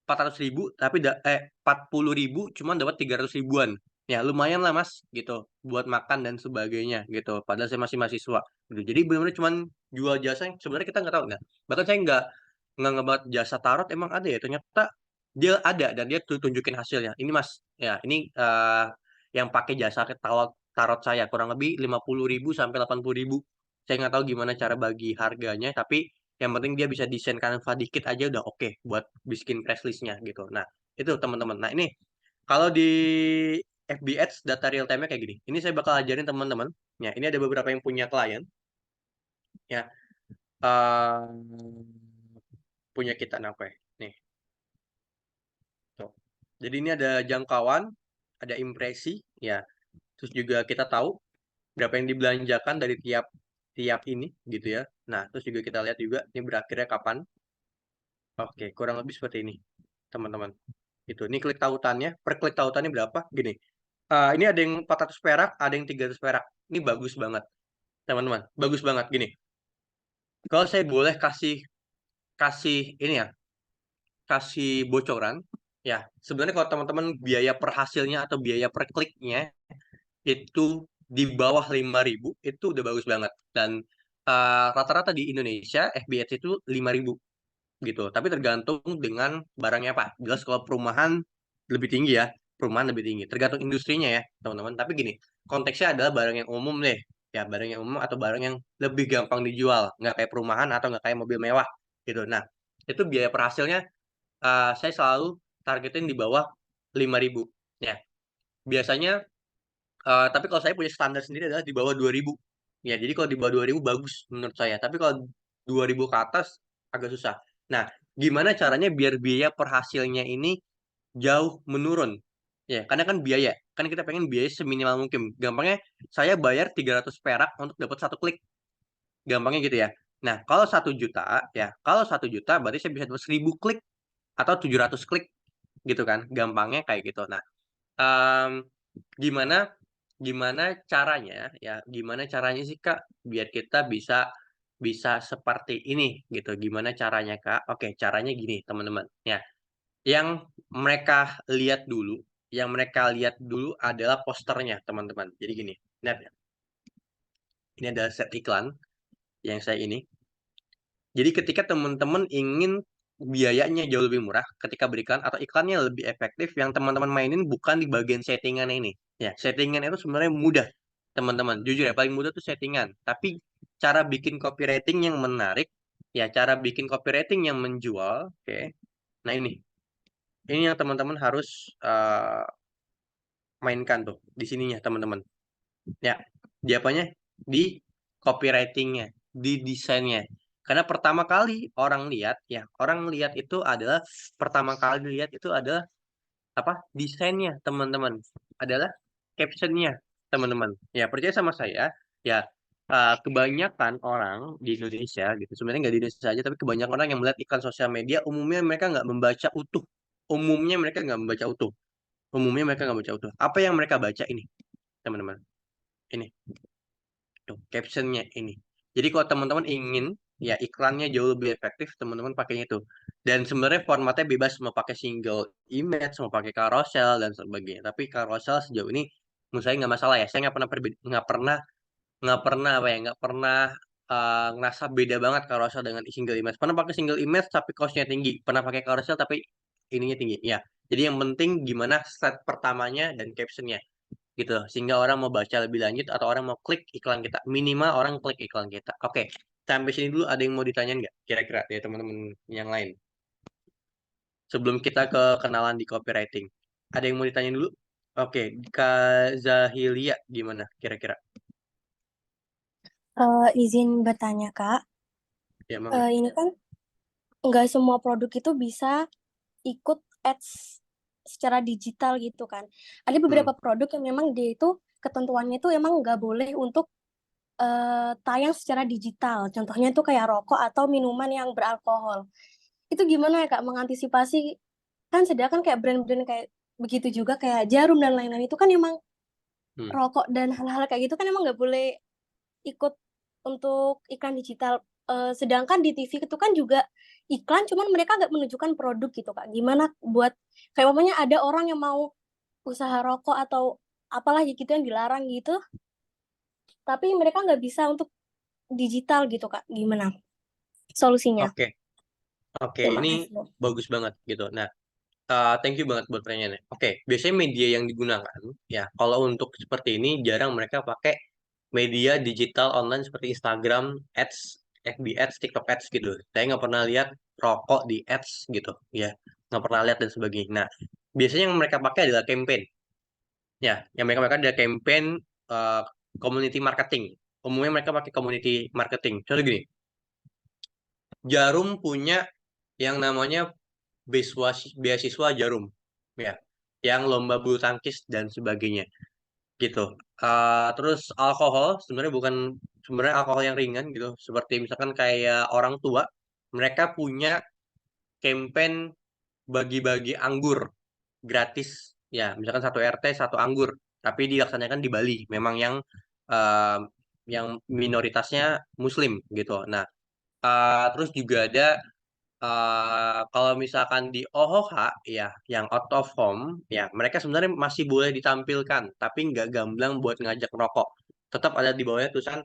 S1: 400.000, tapi 40.000 cuman dapat 300 ribuan. Ya, lumayan lah Mas, gitu. Buat makan dan sebagainya, gitu. Padahal saya masih mahasiswa. Gitu. Jadi benar-benar cuman jual jasa yang sebenarnya kita nggak tahu. Nggak. Bahkan saya nggak ngebuat jasa tarot, emang ada ya. Ternyata dia ada, dan dia tunjukin hasilnya. Ini Mas, ya ini yang pakai jasa tarot saya kurang lebih 50.000 sampai 80.000 Saya nggak tahu gimana cara bagi harganya, tapi yang penting dia bisa desain Canva dikit aja udah oke buat bikin press listnya gitu. Nah, itu teman-teman. Nah, ini kalau di FB Ads data real time-nya kayak gini. Ini saya bakal ajarin teman-teman. Ya, ini ada beberapa yang punya klien ya. Punya kita apa ya? Nih, tuh. Jadi ini ada jangkauan, ada impresi ya. Terus juga kita tahu berapa yang dibelanjakan dari tiap tiap ini gitu ya. Nah, terus juga kita lihat juga ini berakhirnya kapan. Oke, kurang lebih seperti ini, teman-teman. Itu. Ini klik tautannya, per klik tautannya berapa? Gini. Ini ada yang 400 perak, ada yang 300 perak. Ini bagus banget, teman-teman. Bagus banget gini. Kalau saya boleh kasih kasih ini ya, kasih bocoran, ya. Sebenarnya kalau teman-teman biaya per hasilnya atau biaya per kliknya itu di bawah 5.000 itu udah bagus banget. Dan rata-rata di Indonesia FBS itu 5.000 gitu. Tapi tergantung dengan barangnya apa. Jelas kalau perumahan lebih tinggi ya, perumahan lebih tinggi. Tergantung industrinya ya, teman-teman. Tapi gini, konteksnya adalah barang yang umum deh. Ya, barang yang umum atau barang yang lebih gampang dijual, nggak kayak perumahan atau nggak kayak mobil mewah gitu. Nah, itu biaya per hasilnya saya selalu targetin di bawah 5.000 ya. Biasanya tapi kalau saya punya standar sendiri adalah di bawah 2.000. Ya, jadi kalau di bawah 2.000 bagus menurut saya. Tapi kalau 2.000 ke atas agak susah. Nah, gimana caranya biar biaya per hasilnya ini jauh menurun? Ya, karena kan biaya. Kan kita pengen biaya seminimal mungkin. Gampangnya saya bayar 300 perak untuk dapat satu klik. Gampangnya gitu ya. Nah, kalau 1 juta, ya, kalau 1 juta berarti saya bisa dapat 1.000 klik atau 700 klik gitu kan. Gampangnya kayak gitu. Nah, em, gimana gimana caranya ya gimana caranya sih Kak biar kita bisa bisa seperti ini gitu gimana caranya Kak? Oke, caranya gini teman-teman ya, yang mereka lihat dulu yang mereka lihat dulu adalah posternya teman-teman. Jadi gini, lihat ya, ini ada set iklan yang saya ini. Jadi ketika teman-teman ingin biayanya jauh lebih murah ketika berikan atau iklannya lebih efektif, yang teman-teman mainin bukan di bagian settingan ini. Ya, settingan itu sebenarnya mudah, teman-teman. Jujur ya, paling mudah tuh settingan. Tapi cara bikin copywriting yang menarik, ya cara bikin copywriting yang menjual, oke. Nah ini yang teman-teman harus mainkan tuh di sininya, teman-teman. Ya, di apanya? Di copywritingnya, di desainnya. Karena pertama kali orang lihat, ya orang lihat itu adalah pertama kali lihat itu adalah apa? Desainnya, teman-teman. Adalah captionnya, teman-teman. Ya percaya sama saya, ya kebanyakan orang di Indonesia gitu. Sebenarnya nggak di Indonesia saja, tapi kebanyakan orang yang melihat iklan sosial media, umumnya mereka nggak membaca utuh. Umumnya mereka nggak membaca utuh. Umumnya mereka nggak baca utuh. Apa yang mereka baca ini, teman-teman? Ini. Tuh, captionnya ini. Jadi kalau teman-teman ingin ya iklannya jauh lebih efektif, teman-teman pakainya itu. Dan sebenarnya formatnya bebas, mau pakai single image, mau pakai carousel dan sebagainya. Tapi carousel sejauh ini menurut saya nggak masalah ya. Saya nggak pernah apa ya, nggak pernah ngerasa beda banget carousel dengan single image. Pernah pakai single image tapi costnya tinggi. Pernah pakai carousel tapi ininya tinggi. Ya. Jadi yang penting gimana slide pertamanya dan captionnya gitu, sehingga orang mau baca lebih lanjut atau orang mau klik iklan kita, minimal orang klik iklan kita. Oke, sampai sini dulu ada yang mau ditanyain nggak kira-kira ya teman-teman yang lain sebelum kita ke kenalan di copywriting? Ada yang mau ditanyain dulu? Oke, Kak Zahilia gimana kira-kira?
S3: Izin bertanya, Kak.
S1: Ya mangga.
S3: Ini kan nggak semua produk itu bisa ikut ads secara digital gitu kan. Ada
S1: Hmm.
S3: beberapa produk yang memang dia itu ketentuannya itu emang nggak boleh untuk tayang secara digital. Contohnya itu kayak rokok atau minuman yang beralkohol. Itu gimana ya, Kak, mengantisipasi? Kan sedangkan kayak brand-brand kayak begitu juga kayak Jarum dan lain-lain itu kan emang
S1: Hmm.
S3: rokok dan hal-hal kayak gitu kan emang nggak boleh ikut untuk iklan digital. Sedangkan di TV itu kan juga iklan, cuman mereka nggak menunjukkan produk gitu, Kak. Gimana buat kayak umpamanya ada orang yang mau usaha rokok atau apalah gitu yang dilarang gitu, tapi mereka nggak bisa untuk digital gitu, Kak. Gimana solusinya?
S1: Oke, oke,
S3: Terima
S1: ini
S3: kasih.
S1: bagus banget gitu. Nah, thank you banget buat pertanyaannya. Oke, biasanya media yang digunakan ya kalau untuk seperti ini jarang mereka pakai media digital online seperti Instagram Ads, FB Ads, TikTok Ads gitu. Saya nggak pernah lihat rokok di Ads gitu, ya nggak pernah lihat dan sebagainya. Nah, biasanya yang mereka pakai adalah campaign, ya, yang mereka pakai adalah campaign eh, community marketing. Umumnya mereka pakai community marketing. Contoh gini, Jarum punya yang namanya beasiswa Jarum, ya, yang lomba bulu tangkis dan sebagainya gitu. Terus alkohol sebenarnya alkohol yang ringan gitu, seperti misalkan kayak orang tua, mereka punya campaign bagi-bagi anggur gratis, ya, misalkan satu RT satu anggur, tapi dilaksanakan di Bali, memang eh, yang minoritasnya Muslim gitu. Nah, terus juga ada kalau misalkan di OHOH, ya, yang out of home, ya, mereka sebenarnya masih boleh ditampilkan, tapi nggak gamblang buat ngajak merokok. Tetap ada di bawahnya tulisan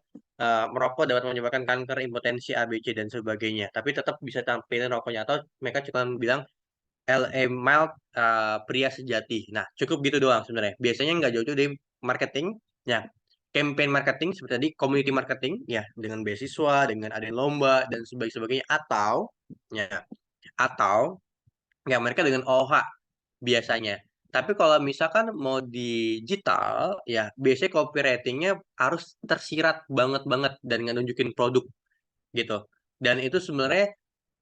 S1: merokok dapat menyebabkan kanker, impotensi, ABC dan sebagainya. Tapi tetap bisa tampilin rokoknya, atau mereka cuma bilang LA Mild, pria sejati. Nah, cukup gitu doang sebenarnya. Biasanya nggak jauh-jauh dari marketing, ya, campaign marketing seperti tadi, community marketing, ya, dengan beasiswa, dengan ada lomba dan sebagainya, ya, atau ya mereka dengan OH biasanya. Tapi kalau misalkan mau digital, ya biasanya copywritingnya harus tersirat banget banget dan nggak nunjukin produk gitu. Dan itu sebenarnya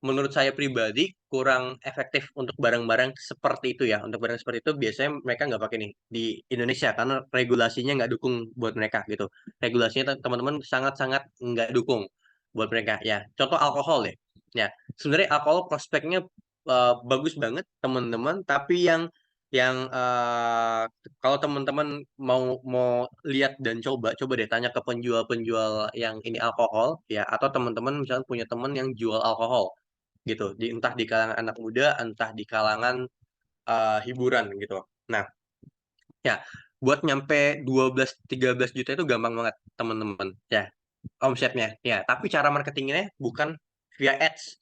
S1: menurut saya pribadi kurang efektif untuk barang-barang seperti itu, ya. Untuk barang seperti itu biasanya mereka nggak pakai nih di Indonesia karena regulasinya nggak dukung buat mereka gitu. Regulasinya teman-teman sangat-sangat nggak dukung buat mereka. Ya, contoh alkohol ya. Ya, sebenarnya alkohol prospeknya bagus banget teman-teman, tapi yang kalau teman-teman mau mau lihat dan coba deh tanya ke penjual-penjual yang ini alkohol, ya, atau teman-teman misalnya punya teman yang jual alkohol gitu, entah di kalangan anak muda, entah di kalangan hiburan gitu. Nah, ya, buat nyampe 12-13 juta itu gampang banget teman-teman, ya, omsetnya, ya, tapi cara marketingnya bukan via ads,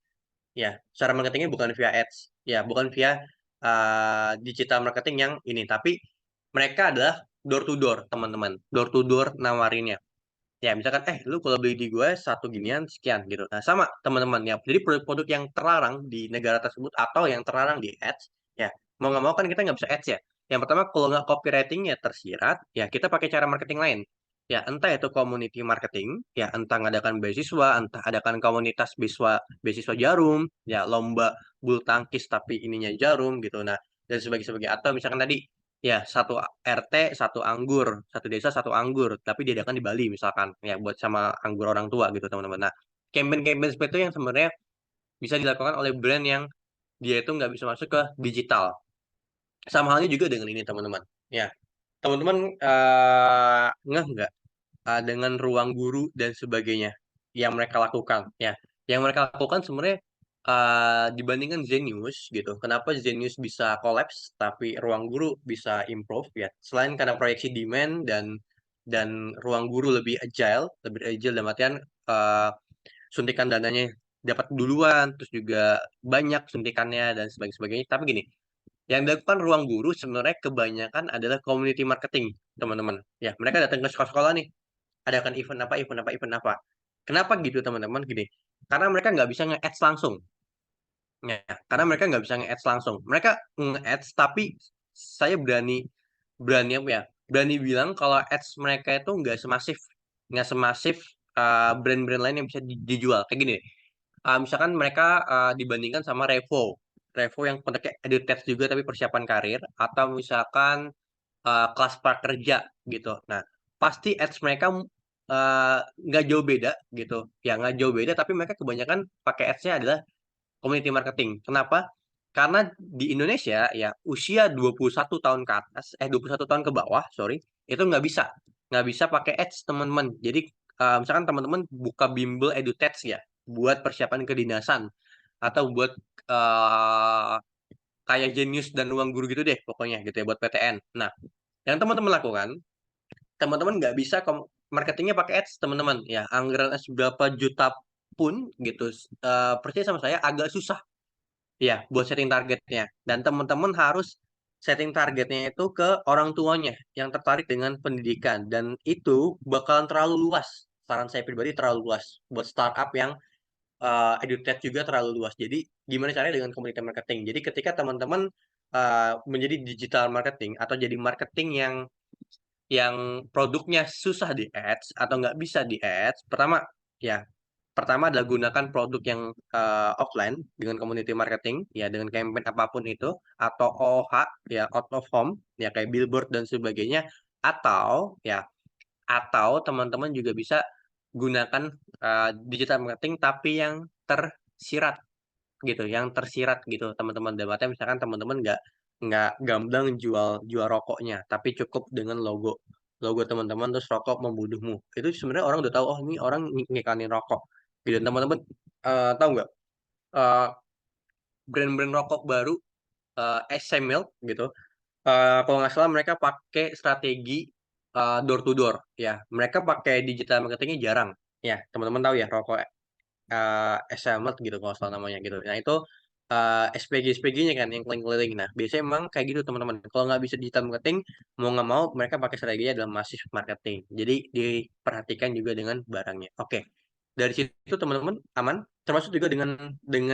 S1: ya, cara marketingnya bukan via ads, ya, bukan via digital marketing yang ini, tapi mereka adalah door to door, teman-teman, door to door nawarinnya. Ya, misalkan, lu kalau beli di gue satu ginian sekian gitu. Nah, sama teman-teman ya. Jadi produk-produk yang terlarang di negara tersebut atau yang terlarang di ads, ya, mau nggak mau kan kita nggak bisa ads ya. Yang pertama, kalau nggak copywritingnya tersirat, ya kita pakai cara marketing lain. Ya, entah itu community marketing, ya, entah ngadakan beasiswa, entah adakan komunitas beasiswa Jarum, ya, lomba bulu tangkis tapi ininya Jarum gitu. Nah, dan sebagainya. Atau misalkan tadi, ya, satu RT satu anggur, satu desa satu anggur, tapi diadakan di Bali misalkan, ya, buat sama anggur orang tua gitu teman-teman. Nah, campaign-campaign seperti itu yang sebenarnya bisa dilakukan oleh brand yang dia itu nggak bisa masuk ke digital. Sama halnya juga dengan ini teman-teman. Ya, teman-teman ngeh nggak dengan ruang guru dan sebagainya yang mereka lakukan, ya, yang mereka lakukan sebenarnya dibandingkan Zenius gitu, kenapa Zenius bisa collapse tapi ruang guru bisa improve, ya, selain karena proyeksi demand dan ruang guru lebih agile dalam artian eh, suntikan dananya dapat duluan, terus juga banyak suntikannya dan sebagainya. Tapi gini, yang dilakukan ruang guru sebenarnya kebanyakan adalah community marketing, teman-teman. Ya, mereka datang ke sekolah-sekolah nih, adakan event apa, event apa, event apa. Kenapa gitu, teman-teman? Gini, karena mereka nggak bisa nge-ads langsung. Ya, karena mereka nggak bisa nge-ads langsung. Mereka nge-ads, tapi saya berani berani apa ya? Berani bilang kalau ads mereka itu nggak semasif brand-brand lain yang bisa dijual. Kayak gini, misalkan mereka dibandingkan sama Revo yang produknya edutech juga tapi persiapan karir, atau misalkan kelas prakerja gitu. Nah, pasti ads mereka eh, nggak jauh beda gitu. Ya, nggak jauh beda, tapi mereka kebanyakan pakai ads-nya adalah community marketing. Kenapa? Karena di Indonesia, ya, usia 21 tahun ke atas, 21 tahun ke bawah, sorry, itu nggak bisa pakai ads, teman-teman. Jadi misalkan teman-teman buka bimbel edutech, ya, buat persiapan kedinasan atau buat eh, kayak Genius dan Ruang Guru gitu deh pokoknya gitu ya, buat PTN. Nah, yang teman-teman lakukan, teman-teman nggak bisa marketingnya pakai ads, teman-teman, ya, anggaran ads berapa juta pun gitu, percaya sama saya agak susah, ya, buat setting targetnya, dan teman-teman harus setting targetnya itu ke orang tuanya yang tertarik dengan pendidikan, dan itu bakalan terlalu luas. Saran saya pribadi terlalu luas buat startup yang edutech juga terlalu luas. Jadi gimana caranya dengan community marketing? Jadi ketika teman-teman menjadi digital marketing atau jadi marketing yang produknya susah di ads atau nggak bisa di ads, ya pertama adalah gunakan produk yang offline dengan community marketing, ya dengan campaign apapun itu, atau OOH, ya out of home, ya kayak billboard dan sebagainya, atau teman-teman juga bisa gunakan digital marketing tapi yang tersirat gitu, yang tersirat gitu teman-teman. Dan artinya misalkan teman-teman nggak gamblang jual jual rokoknya, tapi cukup dengan logo logo teman-teman terus rokok membunuhmu. Itu sebenarnya orang udah tahu, oh ini orang ngikanin rokok gitu. Teman-teman tahu nggak eh, brand-brand rokok baru, SC Milk gitu. Kalau nggak salah mereka pakai strategi door to door, ya mereka pakai digital marketingnya jarang, ya teman-teman tahu ya rokok SLMet gitu kalau salah namanya gitu. Nah itu SPG-SPG-nya kan yang keliling-keliling. Nah biasanya emang kayak gitu teman-teman. Kalau nggak bisa digital marketing, mau nggak mau mereka pakai strateginya dalam massive marketing. Jadi diperhatikan juga dengan barangnya. Oke, dari situ teman-teman aman. Termasuk juga dengan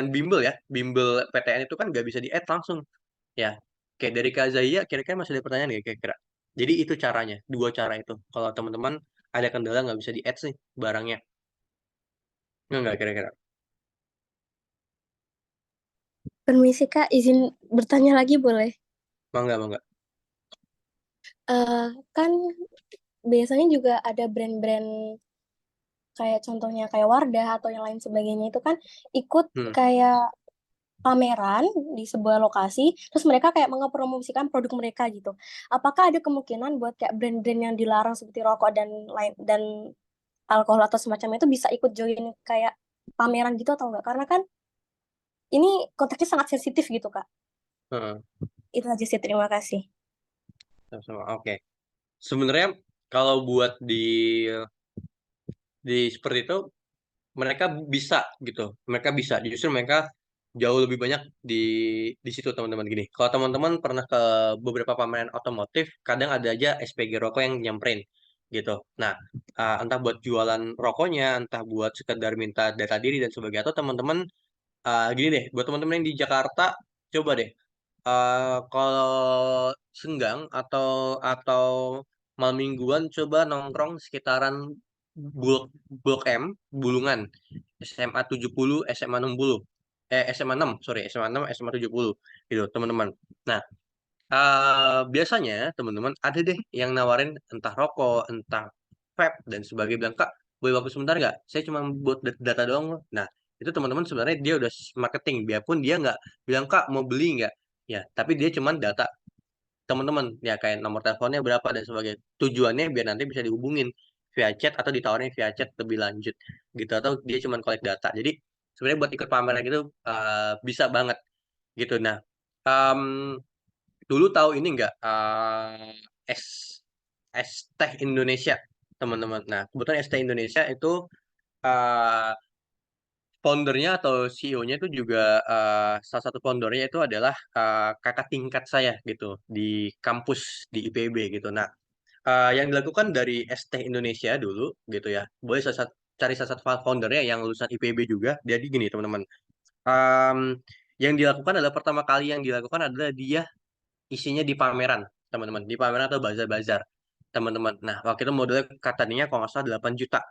S1: bimbel ya. Bimbel PTN itu kan nggak bisa di add langsung. Ya, kayak dari Kak Zaya, kira-kira masih ada pertanyaan nggak kira-kira? Jadi itu caranya, dua cara itu. Kalau teman-teman ada kendala nggak bisa di add nih barangnya, nggak kira-kira?
S3: Permisi Kak, izin bertanya lagi boleh?
S1: Mangga, mangga.
S3: Kan biasanya juga ada brand-brand kayak contohnya kayak Wardah atau yang lain sebagainya itu kan ikut
S1: Hmm.
S3: kayak pameran di sebuah lokasi, terus mereka kayak mengepromosikan produk mereka gitu. Apakah ada kemungkinan buat kayak brand-brand yang dilarang seperti rokok dan lain dan alkohol atau semacam itu bisa ikut join kayak pameran gitu atau enggak? Karena kan ini konteksnya sangat sensitif gitu, Kak.
S1: Heeh,
S3: Itu aja sih, terima kasih.
S1: sama-sama. Oke. Sebenarnya kalau buat di seperti itu mereka bisa gitu. Mereka bisa. Justru mereka jauh lebih banyak di situ teman-teman gini. Kalau teman-teman pernah ke beberapa pameran otomotif, kadang ada aja SPG rokok yang nyamperin gitu. Nah, entah buat jualan rokoknya, entah buat sekedar minta data diri dan sebagainya. Atau teman-teman gini deh, buat teman-teman yang di Jakarta, coba deh kalau senggang atau malam mingguan coba nongkrong sekitaran Blok Blok M Bulungan, SMA 70, SMA 60. SMA 6, sorry, SMA 6, SMA 70 gitu, teman-teman. Nah, biasanya teman-teman ada deh yang nawarin entah rokok, entah vape dan sebagainya, bilang, "Kak, boleh waktu sebentar nggak? Saya cuma buat data doang." Loh." Nah, itu teman-teman sebenarnya dia udah marketing, biarpun dia nggak bilang, "Kak, mau beli nggak?" Ya, tapi dia cuma data teman-teman, ya kayak nomor teleponnya berapa dan sebagainya. Tujuannya biar nanti bisa dihubungin via chat atau ditawarin via chat lebih lanjut gitu, atau dia cuma collect data. Jadi sebenarnya buat ikut pameran gitu bisa banget gitu. Nah, em, dulu tahu ini nggak S S Tech Indonesia teman-teman. Nah, kebetulan S Tech Indonesia itu eh, foundernya atau CEO-nya itu juga salah satu foundernya itu adalah kakak tingkat saya gitu di kampus di IPB gitu. Nah, yang dilakukan dari ST Indonesia dulu gitu ya. Boleh cari salah satu foundernya yang lulusan IPB juga. Jadi gini teman-teman. Em, yang dilakukan adalah pertama kali yang dilakukan adalah dia isinya di pameran, teman-teman. Di pameran atau bazar-bazar, teman-teman. Nah, waktu itu modalnya katanya kalau nggak salah 8 juta.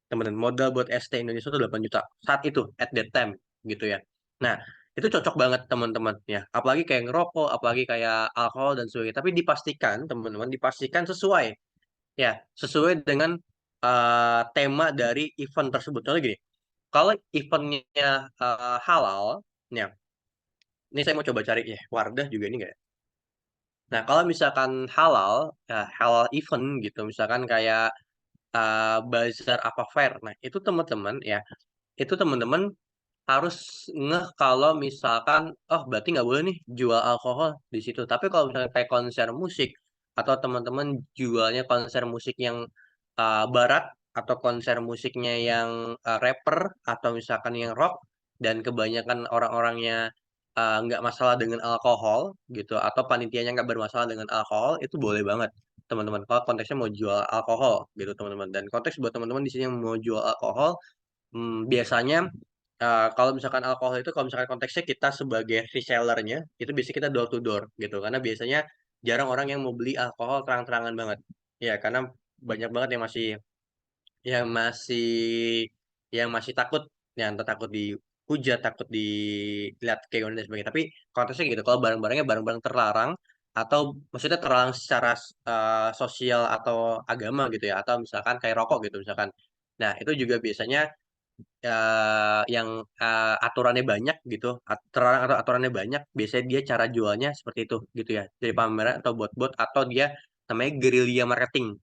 S1: Teman-teman, modal buat ST Indonesia itu 8 juta. Saat itu, at that time, gitu ya. Nah, itu cocok banget teman-teman ya. Apalagi kayak ngerokok, apalagi kayak alkohol dan sebagainya. Tapi dipastikan, teman-teman, dipastikan sesuai ya, sesuai dengan tema dari event tersebut. Contohnya gini, kalau eventnya halal, ya, ini saya mau coba cari ya, Wardah juga ini nggak ya? Nah, kalau misalkan halal, ya halal event gitu, misalkan kayak bazar apa fair. Nah, itu teman-teman ya, itu teman-teman harus ngeh kalau misalkan, oh berarti nggak boleh nih jual alkohol di situ. Tapi kalau misalkan kayak konser musik atau teman-teman jualnya konser musik yang barat atau konser musiknya yang rapper atau misalkan yang rock dan kebanyakan orang-orangnya nggak masalah dengan alkohol gitu, atau panitianya nggak bermasalah dengan alkohol, itu boleh banget teman-teman. Kalau konteksnya mau jual alkohol gitu teman-teman. Dan konteks buat teman-teman di sini yang mau jual alkohol, biasanya kalau misalkan alkohol itu, kalau misalkan konteksnya kita sebagai resellernya, itu biasanya kita door to door gitu. Karena biasanya jarang orang yang mau beli alkohol terang-terangan banget. Ya, karena banyak banget yang masih yang masih takut, yang entah takut dihujat, takut dilihat kayak gimana dan sebagainya. Tapi konteksnya gitu, kalau barang-barangnya barang-barang terlarang, atau maksudnya terlarang secara sosial atau agama gitu ya, atau misalkan kayak rokok gitu misalkan. Nah, itu juga biasanya yang aturannya banyak gitu, terlarang atau aturannya banyak, biasanya dia cara jualnya seperti itu gitu ya, dari pameran atau bot-bot, atau dia namanya guerrilla marketing.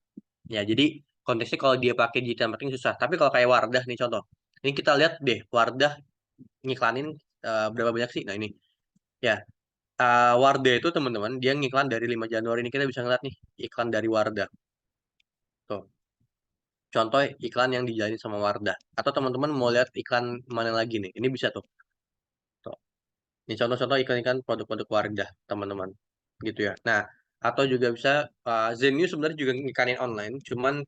S1: Ya, jadi konteksnya kalau dia pakai digital marketing susah. Tapi kalau kayak Wardah nih contoh. Ini kita lihat deh, Wardah ngiklanin berapa banyak sih? Nah ini, ya, Wardah itu teman-teman, dia ngiklan dari 5 Januari ini kita bisa ngeliat nih, iklan dari Wardah. Tuh, contoh iklan yang dijalin sama Wardah. Atau teman-teman mau lihat iklan mana lagi nih? Ini bisa tuh. Tuh. Ini contoh-contoh iklan-iklan produk-produk Wardah, teman-teman. Gitu ya. Nah, atau juga bisa Zenius sebenarnya juga ngiklanin online, cuman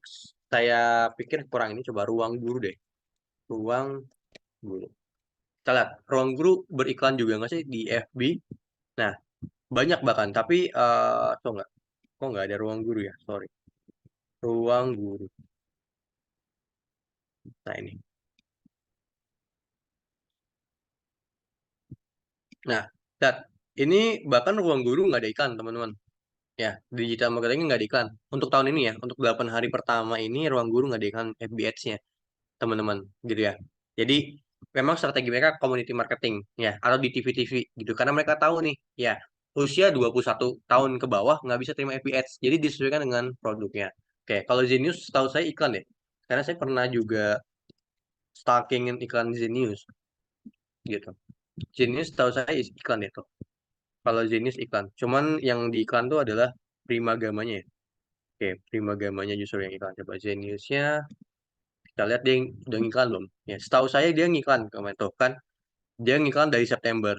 S1: saya pikir kurang ini, coba Ruang Guru deh. Ruang Guru. Kita lihat, Ruang Guru beriklan juga nggak sih di FB? Nah, banyak bahkan, tapi kok nggak ada Ruang Guru ya? Sorry. Ruang Guru. Nah, ini. Nah, lihat. Ini bahkan Ruang Guru nggak ada iklan, teman-teman. Ya, digital marketing nggak ada iklan. Untuk tahun ini ya, untuk 8 hari pertama ini Ruang Guru nggak ada iklan FB Ads-nya, teman-teman. Gitu ya. Jadi, memang strategi mereka community marketing, ya, atau di TV-TV gitu. Karena mereka tahu nih, ya, usia 21 tahun ke bawah nggak bisa terima FB Ads. Jadi disesuaikan dengan produknya. Oke, kalau Zenius tahu saya iklan deh. Karena saya pernah juga stalkingin iklan Zenius gitu. Zenius tahu saya iklan ya tuh. Kalau Zenius iklan. Cuman yang di iklan tuh adalah Primagamanya ya. Oke, Primagamanya justru yang iklan. Coba Zeniusnya kita lihat dia udah ngiklan belum? Ya, setahu saya dia ngiklan kemarin tuh kan. Dia ngiklan dari September.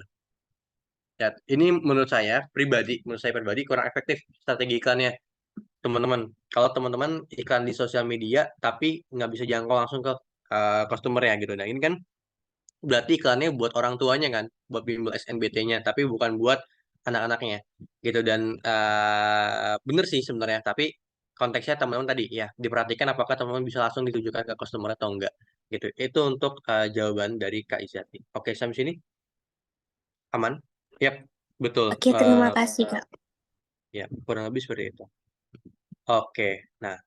S1: Ya, ini menurut saya pribadi kurang efektif strategi iklannya, teman-teman. Kalau teman-teman iklan di sosial media, tapi nggak bisa jangkau langsung ke customer ya gitu. Nah, ini kan berarti iklannya buat orang tuanya kan, buat bimbel SNBT-nya, tapi bukan buat anak-anaknya gitu. Dan bener sih sebenarnya, tapi konteksnya teman-teman tadi ya diperhatikan apakah teman-teman bisa langsung ditujukan ke customer atau enggak gitu. Itu untuk jawaban dari Kak Izati. Oke, sampai sini aman? Yap, betul.
S3: Oke, terima kasih, Kak.
S1: Ya, kurang lebih seperti itu. Oke, nah,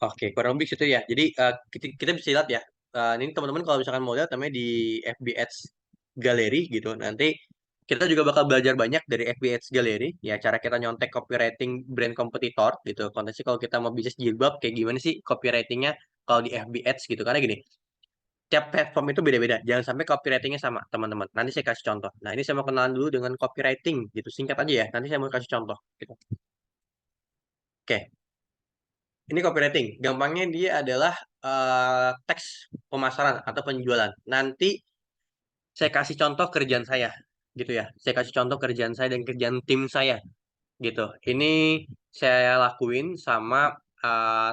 S1: oke, kurang lebih situ ya. Jadi kita bisa lihat ya. Ini teman-teman kalau misalkan mau lihat namanya di FB Ads Gallery gitu. Nanti kita juga bakal belajar banyak dari FB Ads Gallery. Ya, cara kita nyontek copywriting brand kompetitor gitu. Konteksnya kalau kita mau bisnis jilbab, kayak gimana sih copywritingnya kalau di FB Ads gitu. Karena gini, tiap platform itu beda-beda. Jangan sampai copywritingnya sama, teman-teman. Nanti saya kasih contoh. Nah, ini saya mau kenalan dulu dengan copywriting gitu. Singkat aja ya. Nanti saya mau kasih contoh gitu. Oke. Ini copywriting. Gampangnya dia adalah teks pemasaran atau penjualan. Nanti saya kasih contoh kerjaan saya, gitu ya. Saya kasih contoh kerjaan saya dan kerjaan tim saya, gitu. Ini saya lakuin sama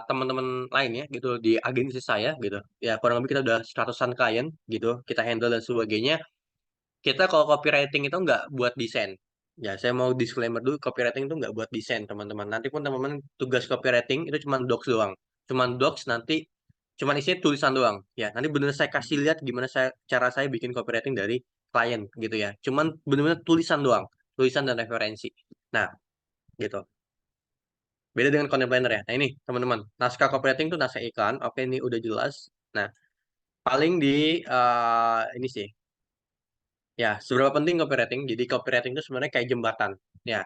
S1: teman-teman lain ya, gitu di agensi saya, gitu. Ya kurang lebih kita udah 100-an klien, gitu. Kita handle dan sebagainya. Kita kalau copywriting itu nggak buat desain. Ya, saya mau disclaimer dulu, copywriting itu nggak buat desain, teman-teman. Nanti pun teman-teman tugas copywriting itu cuma docs doang. Cuma docs nanti, cuma isinya tulisan doang. Ya, nanti bener saya kasih lihat gimana cara saya bikin copywriting dari klien gitu ya. Cuman bener-bener tulisan doang. Tulisan dan referensi. Nah, gitu. Beda dengan content planner ya. Nah, ini teman-teman. Naskah copywriting itu naskah iklan. Oke, ini udah jelas. Nah, paling di ini sih. Ya, seberapa penting copywriting? Jadi copywriting itu sebenarnya kayak jembatan. Ya,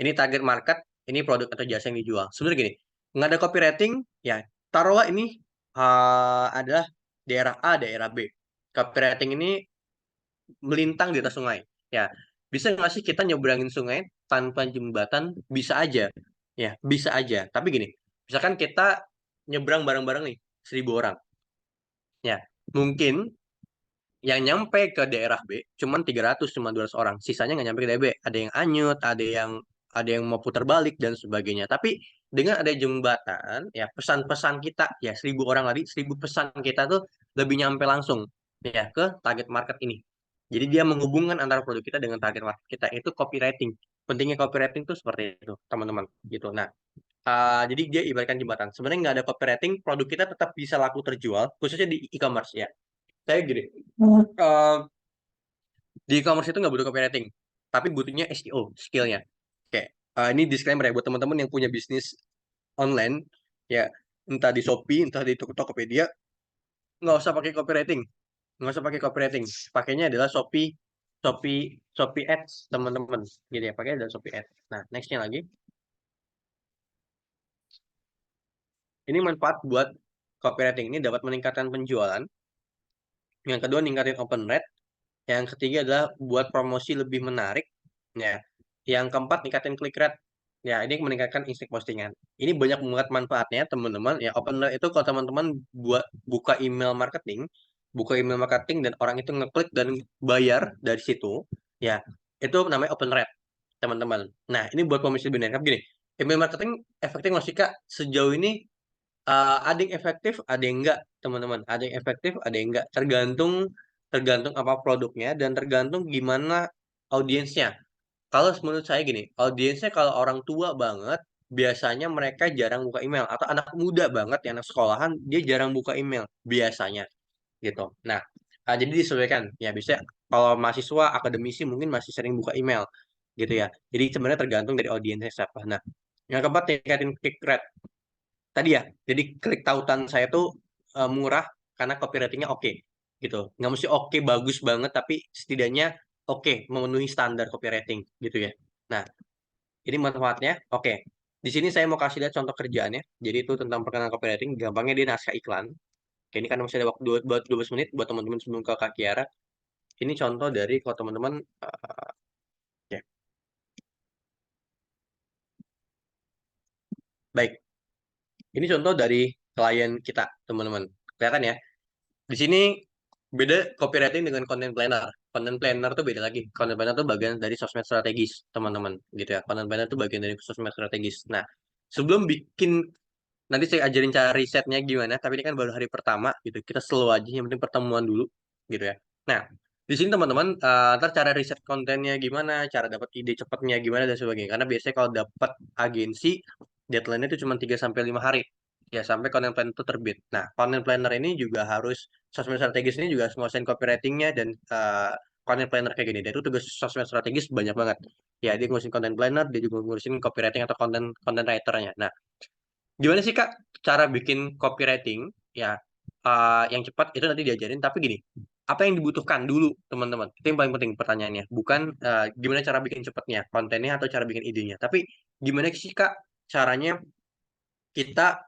S1: ini target market, ini produk atau jasa yang dijual. Sebenarnya gini, nggak ada copywriting, ya taruhlah ini adalah daerah A, daerah B. Copywriting ini melintang di atas sungai. Ya, bisa nggak sih kita nyebrangin sungai tanpa jembatan? Bisa aja. Ya, bisa aja. Tapi gini, misalkan kita nyebrang bareng-bareng nih, 1.000 orang. Ya, mungkin Yang nyampe ke daerah B cuman 300, cuma 200 orang. Sisanya nggak nyampe ke daerah B. Ada yang anyut, ada yang mau putar balik dan sebagainya. Tapi dengan ada jembatan, ya pesan-pesan kita, ya 1.000 orang tadi, 1.000 pesan kita tuh lebih nyampe langsung ya ke target market ini. Jadi dia menghubungkan antara produk kita dengan target market kita. Itu copywriting. Pentingnya copywriting tuh seperti itu, teman-teman. Gitu. Nah, jadi dia ibaratkan jembatan. Sebenarnya nggak ada copywriting, produk kita tetap bisa laku terjual, khususnya di e-commerce ya. Saya gini, eh, di e-commerce itu nggak butuh copywriting, tapi butuhnya SEO skillnya. Kayak ini disclaimer ya buat teman-teman yang punya bisnis online, ya entah di Shopee, entah di Tokopedia, nggak usah pakai copywriting, nggak usah pakai copywriting. Pakainya adalah Shopee, Shopee, Shopee Ads, teman-teman. Gitu ya, pakai adalah Shopee Ads. Nah, nextnya lagi, ini manfaat buat copywriting ini dapat meningkatkan penjualan. Yang kedua, ningkatin open rate. Yang ketiga adalah buat promosi lebih menarik. Ya. Yang keempat, ningkatin click rate. Ya, ini meningkatkan instant postingan. Ini banyak banget manfaatnya, teman-teman. Ya, open rate itu kalau teman-teman buat buka email marketing dan orang itu ngeklik dan bayar dari situ, ya, itu namanya open rate, teman-teman. Nah, ini buat promosi lebih menarik. Gini, email marketing efektif nggak sih, Kak? Sejauh ini ada yang efektif, ada yang enggak, teman-teman. Ada yang efektif, ada yang enggak. Tergantung tergantung apa produknya dan tergantung gimana audiensnya. Kalau menurut saya gini, audiensnya kalau orang tua banget, biasanya mereka jarang buka email. Atau anak muda banget, yang anak sekolahan, dia jarang buka email. Biasanya, gitu. Nah, jadi disesuaikan. Ya, bisa kalau mahasiswa, akademisi mungkin masih sering buka email. Gitu ya. Jadi sebenarnya tergantung dari audiensnya siapa. Nah, yang keempat, tingkatin click rate tadi ya. Jadi klik tautan saya tuh murah karena copywritingnya oke gitu. Nggak mesti oke bagus banget, tapi setidaknya oke memenuhi standar copywriting gitu ya. Nah, ini manfaatnya oke. Di sini saya mau kasih lihat contoh kerjaannya. Jadi itu tentang perkenalan copywriting. Gampangnya dia naskah iklan. Oke, ini kan masih ada waktu buat 12 menit buat teman-teman sebelum ke Kak Kiara. Ini contoh dari kalau teman-teman ya. Baik, ini contoh dari klien kita, teman-teman. Kelihatan ya? Di sini beda copywriting dengan content planner. Content planner tuh beda lagi. Content planner tuh bagian dari sosmed strategis, teman-teman. Gitu ya. Content planner tuh bagian dari sosmed strategis. Nah, sebelum bikin, nanti saya ajarin cara risetnya gimana, tapi ini kan baru hari pertama gitu. Kita slow aja, yang penting pertemuan dulu gitu ya. Nah, di sini teman-teman, ntar cara riset kontennya gimana, cara dapat ide cepatnya gimana dan sebagainya. Karena biasanya kalau dapat agensi, deadline-nya itu cuma 3 sampai 5 hari. Ya, sampai content planner itu terbit. Nah, content planner ini juga harus, sosmed strategis ini juga harus nguasain copywriting-nya dan content planner kayak gini. Dan itu tugas sosmed strategis banyak banget. Ya, dia ngurusin content planner, dia juga ngurusin copywriting atau content content writer-nya. Nah, gimana sih Kak cara bikin copywriting ya yang cepat itu nanti diajarin. Tapi gini, apa yang dibutuhkan dulu teman-teman? Itu yang paling penting pertanyaannya. Bukan gimana cara bikin cepatnya, kontennya atau cara bikin idenya. Tapi gimana sih Kak caranya kita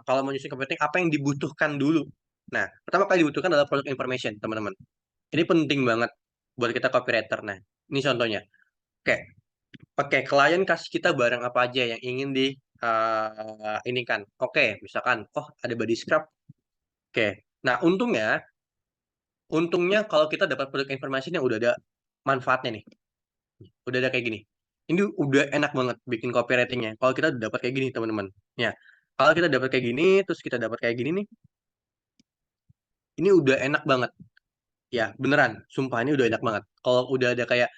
S1: kalau mau nyusun copywriting apa yang dibutuhkan dulu? Nah, pertama kali dibutuhkan adalah product information, teman-teman. Ini penting banget buat kita copywriter. Nah, ini contohnya. Oke, oke, klien kasih kita barang apa aja yang ingin di ini kan. Oke, misalkan, oh ada body scrub. Oke, nah untungnya kalau kita dapat produk informasi yang udah ada manfaatnya nih, udah ada kayak gini. Ini udah enak banget bikin copywritingnya. Kalau kita dapat kayak gini, teman-teman. Ya, kalau kita dapat kayak gini, terus kita dapat kayak gini nih, ini udah enak banget. Ya, beneran. Sumpah ini udah enak banget. Kalau udah ada kayak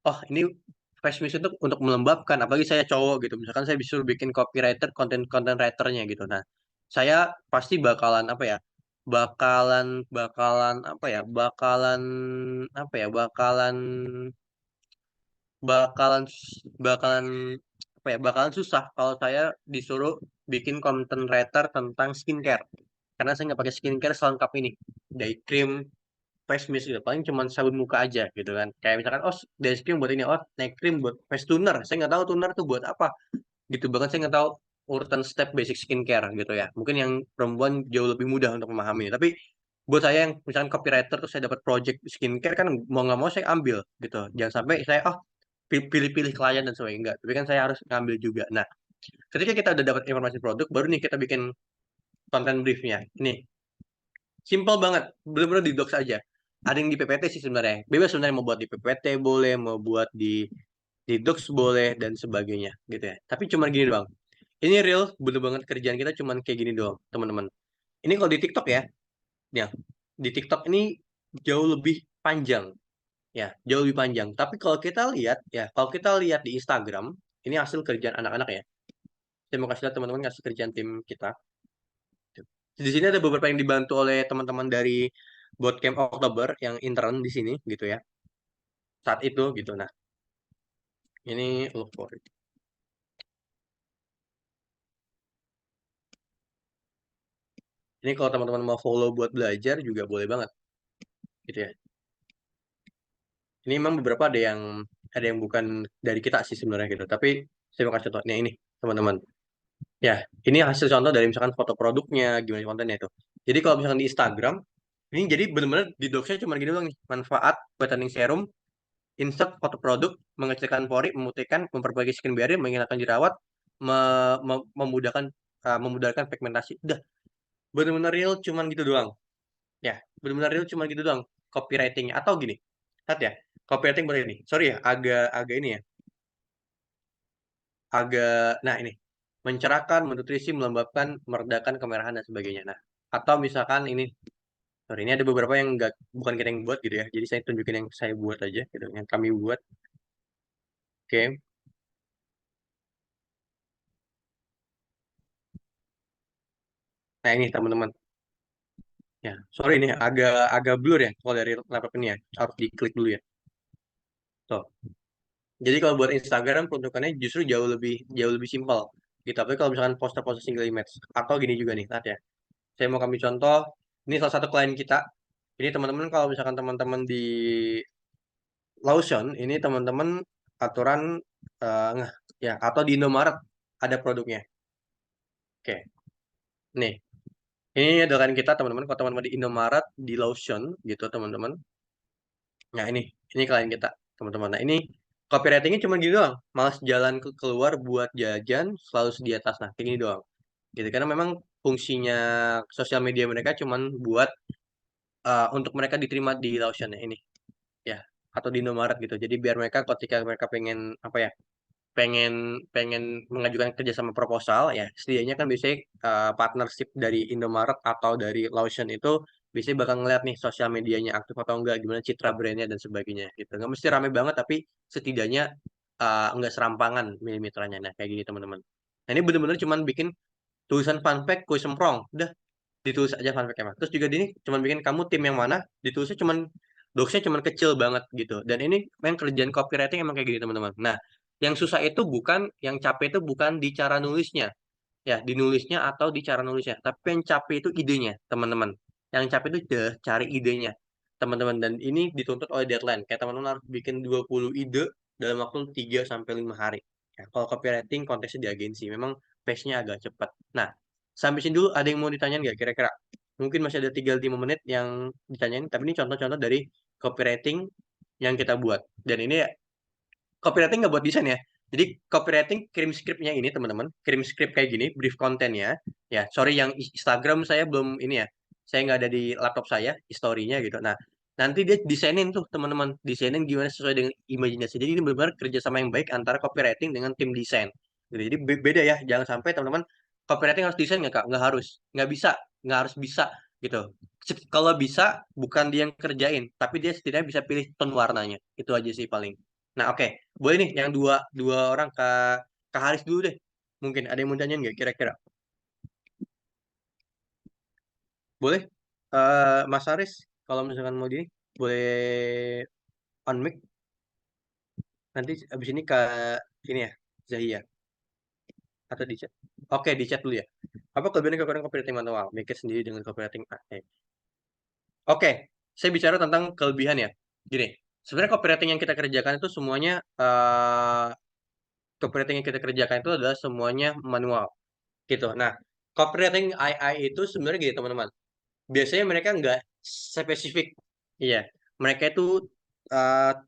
S1: oh ini Flash Mission itu untuk melembabkan apalagi saya cowok gitu misalkan saya disuruh bikin copywriter content writernya gitu nah saya pasti bakalan apa ya bakalan bakalan apa ya bakalan apa ya bakalan bakalan bakalan apa ya bakalan susah kalau saya disuruh bikin content writer tentang skincare karena saya nggak pakai skincare selengkap ini day cream face mist gitu paling cuma sabun muka aja gitu kan kayak misalkan oh day cream buat ini oh night cream buat face toner saya nggak tahu toner tuh buat apa gitu bahkan saya nggak tahu urutan step basic skincare gitu ya mungkin yang perempuan jauh lebih mudah untuk memahami tapi buat saya yang misalkan copywriter terus saya dapat project skincare kan mau nggak mau saya ambil gitu jangan sampai saya oh pilih-pilih klien dan sebagainya enggak tapi kan saya harus ngambil juga nah ketika kita udah dapat informasi produk baru nih kita bikin konten briefnya ini simple banget bener-bener di docs aja ada yang di PPT sih sebenarnya. Bebas sebenarnya mau buat di PPT boleh, mau buat di Docs boleh dan sebagainya gitu ya. Tapi cuma gini doang. Ini real, bener banget kerjaan kita cuman kayak gini doang, teman-teman. Ini kalau di TikTok ya, di TikTok ini jauh lebih panjang, ya, jauh lebih panjang. Tapi kalau kita lihat, ya, kalau kita lihat di Instagram, ini hasil kerjaan anak-anak ya. Saya mau kasih lihat teman-teman kasih kerjaan tim kita. Di sini ada beberapa yang dibantu oleh teman-teman dari Bootcamp Oktober yang intern di sini gitu ya. Saat itu gitu. Nah, ini look for it. Ini kalau teman-teman mau follow buat belajar juga boleh banget gitu ya. Ini memang beberapa ada yang bukan dari kita sih sebenarnya gitu. Tapi saya mau kasih contohnya ini, teman-teman. Ya, ini hasil contoh dari misalkan foto produknya, gimana kontennya itu. Jadi kalau misalkan di Instagram, ini jadi benar-benar di docs-nya cuma gini doang nih. Manfaat whitening serum, insert foto produk, mengecilkan pori, memutihkan, memperbaiki skin barrier, menghilangkan jerawat, memudahkan memudahkan pigmentasi. Udah, benar-benar real cuman gitu doang. Ya, benar-benar real cuman gitu doang. Copywriting atau gini. Lihat ya, copywriting boleh ini. Sorry ya, agak ini ya. Nah ini. Mencerahkan, menutrisi, melembabkan, meredakan kemerahan dan sebagainya. Nah, atau misalkan ini, sorry, ini ada beberapa yang enggak, bukan kita yang buat gitu ya. Jadi saya tunjukin yang saya buat aja gitu, yang kami buat. Oke. Nah, ini teman-teman. Ya, sorry ini agak agak blur ya kalau dari laptop ini ya. Harus diklik dulu ya. Tuh. Jadi kalau buat Instagram peruntukannya justru jauh lebih simpel gitu. Tapi kalau misalkan poster-poster single image atau gini juga nih, lihat ya. Saya mau kasih contoh. Ini salah satu klien kita. Ini teman-teman kalau misalkan teman-teman di Lawson, ini teman-teman aturan ya atau di Indomaret ada produknya. Oke. Nih, ini adalah klien kita teman-teman. Kalau teman-teman di Indomaret, di Lawson gitu teman-teman. Nah, ini klien kita, teman-teman. Nah, ini copywritingnya cuma gini doang. Males jalan keluar buat jajan, selalu sedia tas. Nah, kayak gini doang. Gitu. Karena memang fungsinya sosial media mereka cuma buat untuk mereka diterima di Lawson ya ini. Ya, atau di Indomaret gitu. Jadi biar mereka ketika mereka pengen apa ya? pengen pengen mengajukan kerjasama proposal ya setidaknya kan biasanya partnership dari Indomaret atau dari Lawson itu biasanya bakal ngeliat nih sosial medianya aktif atau enggak gimana citra brandnya dan sebagainya gitu nggak mesti rame banget tapi setidaknya enggak serampangan milimeternya nah kayak gini teman-teman nah ini bener-bener cuman bikin tulisan fun fact kuis semprong udah ditulis aja fun fact-nya Mas. Terus juga ini cuman bikin kamu tim yang mana ditulisnya cuman docsnya cuman kecil banget gitu dan ini memang kerjaan copywriting emang kayak gini teman-teman nah yang susah itu bukan yang capek itu bukan di cara nulisnya ya di nulisnya atau di cara nulisnya tapi yang capek itu idenya teman-teman yang capek itu udah cari idenya teman-teman dan ini dituntut oleh deadline kayak teman-teman harus bikin 20 ide dalam waktu 3 sampai 5 hari ya kalau copywriting konteksnya di agensi memang pace-nya agak cepat nah sampai sini dulu ada yang mau ditanyain nggak kira-kira mungkin masih ada 3-5 menit yang ditanyain tapi ini contoh-contoh dari copywriting yang kita buat dan ini copywriting nggak buat desain ya. Jadi copywriting kirim scriptnya ini teman-teman, kirim script kayak gini, brief kontennya. Ya, sorry yang Instagram saya belum ini ya, saya nggak ada di laptop saya, historinya gitu. Nah, nanti dia desainin tuh teman-teman, desainin gimana sesuai dengan imajinasi. Jadi ini benar-benar kerjasama yang baik antara copywriting dengan tim desain. Gitu. Jadi beda ya, jangan sampai teman-teman copywriting harus desain nggak kak? Nggak harus, nggak bisa, nggak harus bisa gitu. Kalau bisa bukan dia yang kerjain, tapi dia setidaknya bisa pilih tone warnanya. Itu aja sih paling. Nah, oke. Boleh nih yang dua dua orang Kak Haris dulu deh. Mungkin ada yang mau tanya nggak kira-kira? Boleh? Mas Haris, kalau misalkan mau gini, boleh on mic. Nanti abis ini ke ini ya, Zahia. Atau di chat. Oke, di chat dulu ya. Apa kelebihan kekurangan copywriting manual? Make it sendiri dengan copywriting. Oke, saya bicara tentang kelebihan ya. Gini, sebenarnya copywriting yang kita kerjakan itu semuanya copywriting yang kita kerjakan itu adalah semuanya manual gitu. Nah, copywriting AI itu sebenarnya gitu teman-teman. Biasanya mereka nggak spesifik. Iya, mereka itu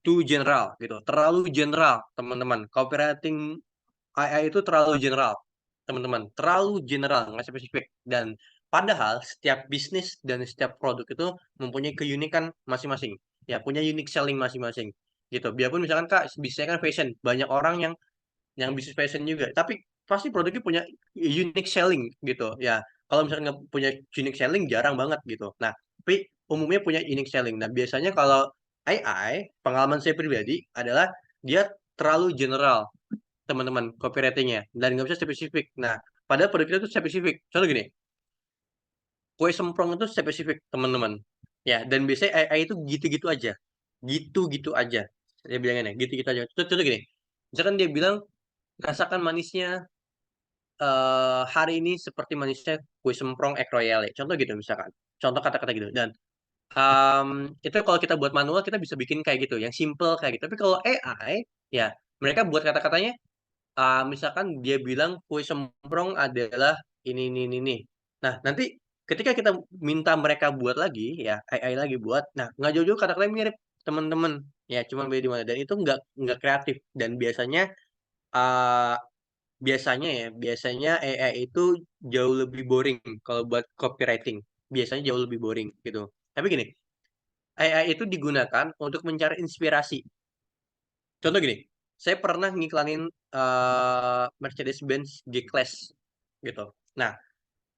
S1: too general gitu, terlalu general teman-teman. Copywriting AI itu terlalu general teman-teman, terlalu general nggak spesifik dan Padahal setiap bisnis dan setiap produk itu mempunyai keunikan masing-masing. Ya, punya unique selling masing-masing. Gitu. Biarpun misalkan Kak, bisnisnya kan fashion, banyak orang yang bisnis fashion juga, tapi pasti produknya punya unique selling gitu. Ya, kalau misalkan nggak punya unique selling jarang banget gitu. Nah, tapi umumnya punya unique selling. Nah, biasanya kalau AI, pengalaman saya pribadi adalah dia terlalu general, teman-teman, copywritingnya dan nggak bisa spesifik. Nah, padahal produk itu spesifik. Contoh gini, kue semprong itu spesifik, teman-teman. Ya, dan biasanya AI itu gitu-gitu aja. Gitu-gitu aja. Saya bilangnya gitu-gitu aja. Contoh gini, misalkan dia bilang rasakan manisnya hari ini seperti manisnya kue semprong egg royale. Contoh gitu misalkan. Contoh kata-kata gitu. Dan itu kalau kita buat manual kita bisa bikin kayak gitu, yang simple kayak gitu. Tapi kalau AI, ya mereka buat kata-katanya, misalkan dia bilang kue semprong adalah ini. Nah, nanti ketika kita minta mereka buat lagi, ya AI lagi buat, nah nggak jauh-jauh kata-katanya mirip, teman-teman. Ya, cuma beda di mana. Dan itu nggak kreatif. Dan uh, biasanya AI itu jauh lebih boring kalau buat copywriting. Biasanya jauh lebih boring gitu. Tapi gini, AI itu digunakan untuk mencari inspirasi. Contoh gini, saya pernah ngiklanin Mercedes-Benz G-Class gitu. Nah,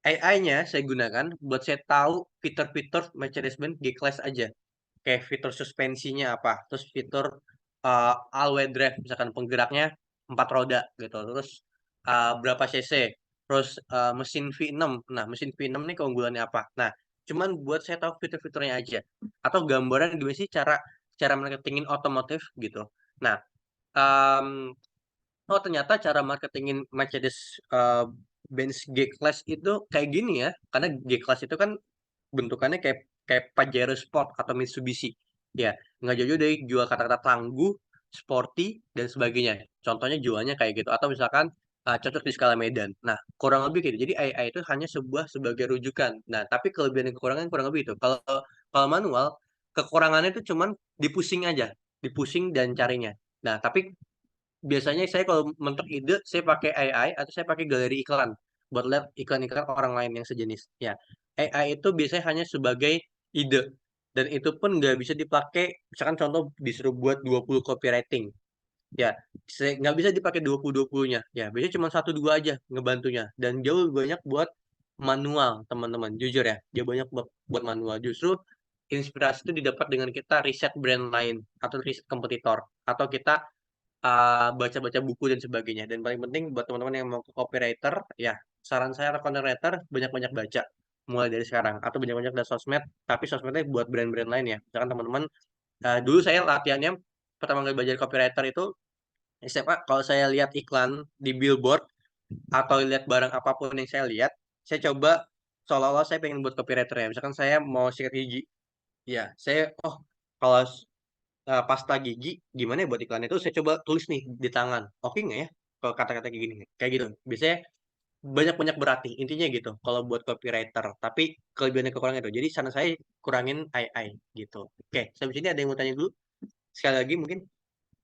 S1: AI-nya saya gunakan buat saya tahu fitur-fitur Mercedes-Benz G-Class aja. Kayak fitur suspensinya apa, terus fitur all-wheel drive, misalkan penggeraknya 4 roda gitu, terus berapa cc, terus mesin V6. Nah, mesin V6 nih keunggulannya apa. Nah, cuman buat saya tahu fitur-fiturnya aja, atau gambaran gimana sih cara cara marketingin otomotif gitu. Nah, um, oh ternyata cara marketingin Mercedes Benz G-Class itu kayak gini ya, karena G-Class itu kan bentukannya kayak kayak Pajero Sport atau Mitsubishi. Ya, nggak jauh-jauh dari jual kata-kata tangguh, sporty, dan sebagainya. Contohnya jualnya kayak gitu. Atau misalkan cocok di skala Medan. Nah, kurang lebih gitu. Jadi AI itu hanya sebagai rujukan. Nah, tapi kelebihan dan kekurangan kurang lebih itu. Kalau kalau manual, kekurangannya itu cuman dipusing aja, dipusing dan carinya. Nah, tapi biasanya saya kalau mentok ide, saya pakai AI atau saya pakai galeri iklan buat lihat iklan-iklan orang lain yang sejenis. Ya, AI itu biasanya hanya sebagai ide dan itu pun nggak bisa dipakai. Misalkan contoh disuruh buat 20 copywriting. Ya, nggak bisa dipakai 20-20-nya. Ya, biasanya cuma satu dua aja ngebantunya dan jauh lebih banyak buat manual, teman-teman. Jujur ya, jauh banyak buat manual. Justru inspirasi itu didapat dengan kita riset brand lain atau riset kompetitor atau kita baca-baca buku dan sebagainya. Dan paling penting buat teman-teman yang mau ke copywriter, ya saran saya atau content writer banyak-banyak baca mulai dari sekarang atau banyak-banyak dari sosmed, tapi sosmednya buat brand-brand lain ya. Misalkan teman-teman, dulu saya latihannya pertama kali belajar copywriter itu SMA, kalau saya lihat iklan di billboard atau lihat barang apapun yang saya lihat, saya coba seolah-olah saya pengen buat copywriter ya. Misalkan saya mau sikat gigi, ya saya kalau pasta gigi gimana ya buat iklan itu saya coba tulis nih di tangan, oke nggak ya kalau kata-kata kayak gini kayak gitu. Biasanya banyak-banyak berarti intinya gitu kalau buat copywriter, tapi kelebihan dan kekurangan itu, jadi sana saya kurangin AI gitu. Oke, sampai sini ada yang mau tanya dulu sekali lagi mungkin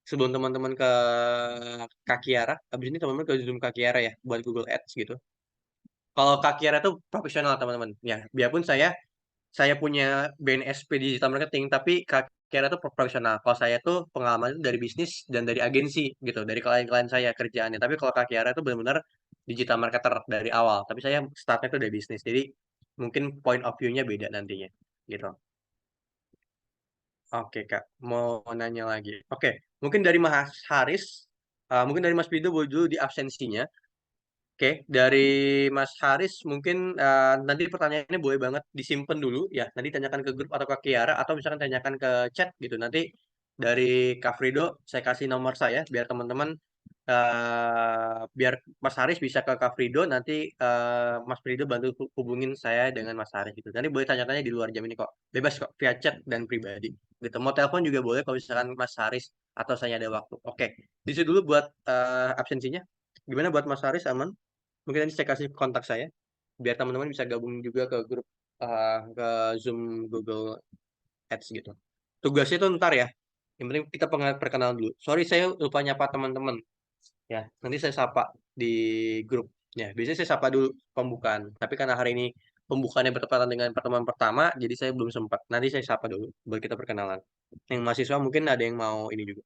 S1: sebelum teman-teman ke Kak Kiara. Habis ini teman-teman ke Zoom Kak Kiara ya buat Google Ads gitu. Kalau Kak Kiara itu profesional teman-teman ya, biarpun saya punya BNSP digital marketing, tapi Kak Kira tuh profesional. Kalau saya tuh pengalaman itu dari bisnis dan dari agensi gitu, dari klien-klien saya kerjaannya. Tapi kalau Kak Kiara itu benar-benar digital marketer dari awal. Tapi saya startnya tuh dari bisnis. Jadi mungkin point of view-nya beda nantinya gitu. Oke Kak, mau nanya lagi. Oke, mungkin dari Mas Haris, mungkin dari Mas Pido boleh dulu di absensinya. Oke, dari Mas Haris mungkin nanti pertanyaannya boleh banget disimpan dulu ya. Nanti tanyakan ke grup atau ke Kiara atau misalkan tanyakan ke chat gitu. Nanti dari Kak Frido saya kasih nomor saya biar teman-teman biar Mas Haris bisa ke Kak Frido, nanti Mas Frido bantu hubungin saya dengan Mas Haris gitu. Nanti boleh tanya-tanya di luar jam ini kok. Bebas kok via chat dan pribadi. Gitu. Mau telepon juga boleh kalau misalkan Mas Haris atau saya ada waktu. Oke, di situ dulu buat absensinya. Gimana buat Mas Haris aman? Mungkin nanti saya kasih kontak saya biar teman-teman bisa gabung juga ke grup ke Zoom Google Ads gitu. Tugasnya itu ntar ya. Yang penting kita perkenalan dulu. Sorry saya lupa nyapa teman-teman. Ya, nanti saya sapa di grup. Ya, biasanya saya sapa dulu pembukaan. Tapi karena hari ini pembukaannya bertepatan dengan pertemuan pertama, jadi saya belum sempat. Nanti saya sapa dulu, buat kita perkenalan. Yang mahasiswa mungkin ada yang mau ini juga.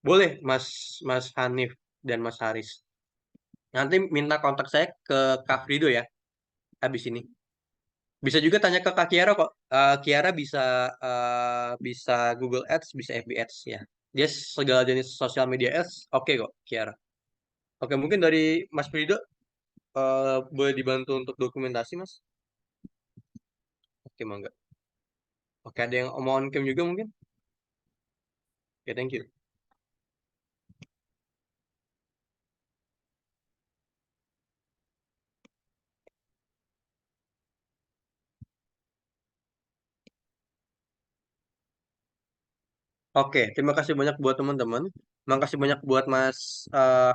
S1: Boleh, Mas Mas Hanif dan Mas Haris. Nanti minta kontak saya ke Kak Frido ya, habis ini. Bisa juga tanya ke Kak Kiara kok. Kiara bisa bisa Google Ads, bisa FB Ads ya. Dia segala jenis sosial media ads, oke kok Kiara. Oke, mungkin dari Mas Frido boleh dibantu untuk dokumentasi, Mas? Oke, mangga. Oke, ada yang mau on cam juga mungkin? Oke, thank you. Oke, terima kasih banyak buat teman-teman. Makasih banyak buat Mas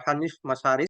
S1: Hanif, Mas Haris.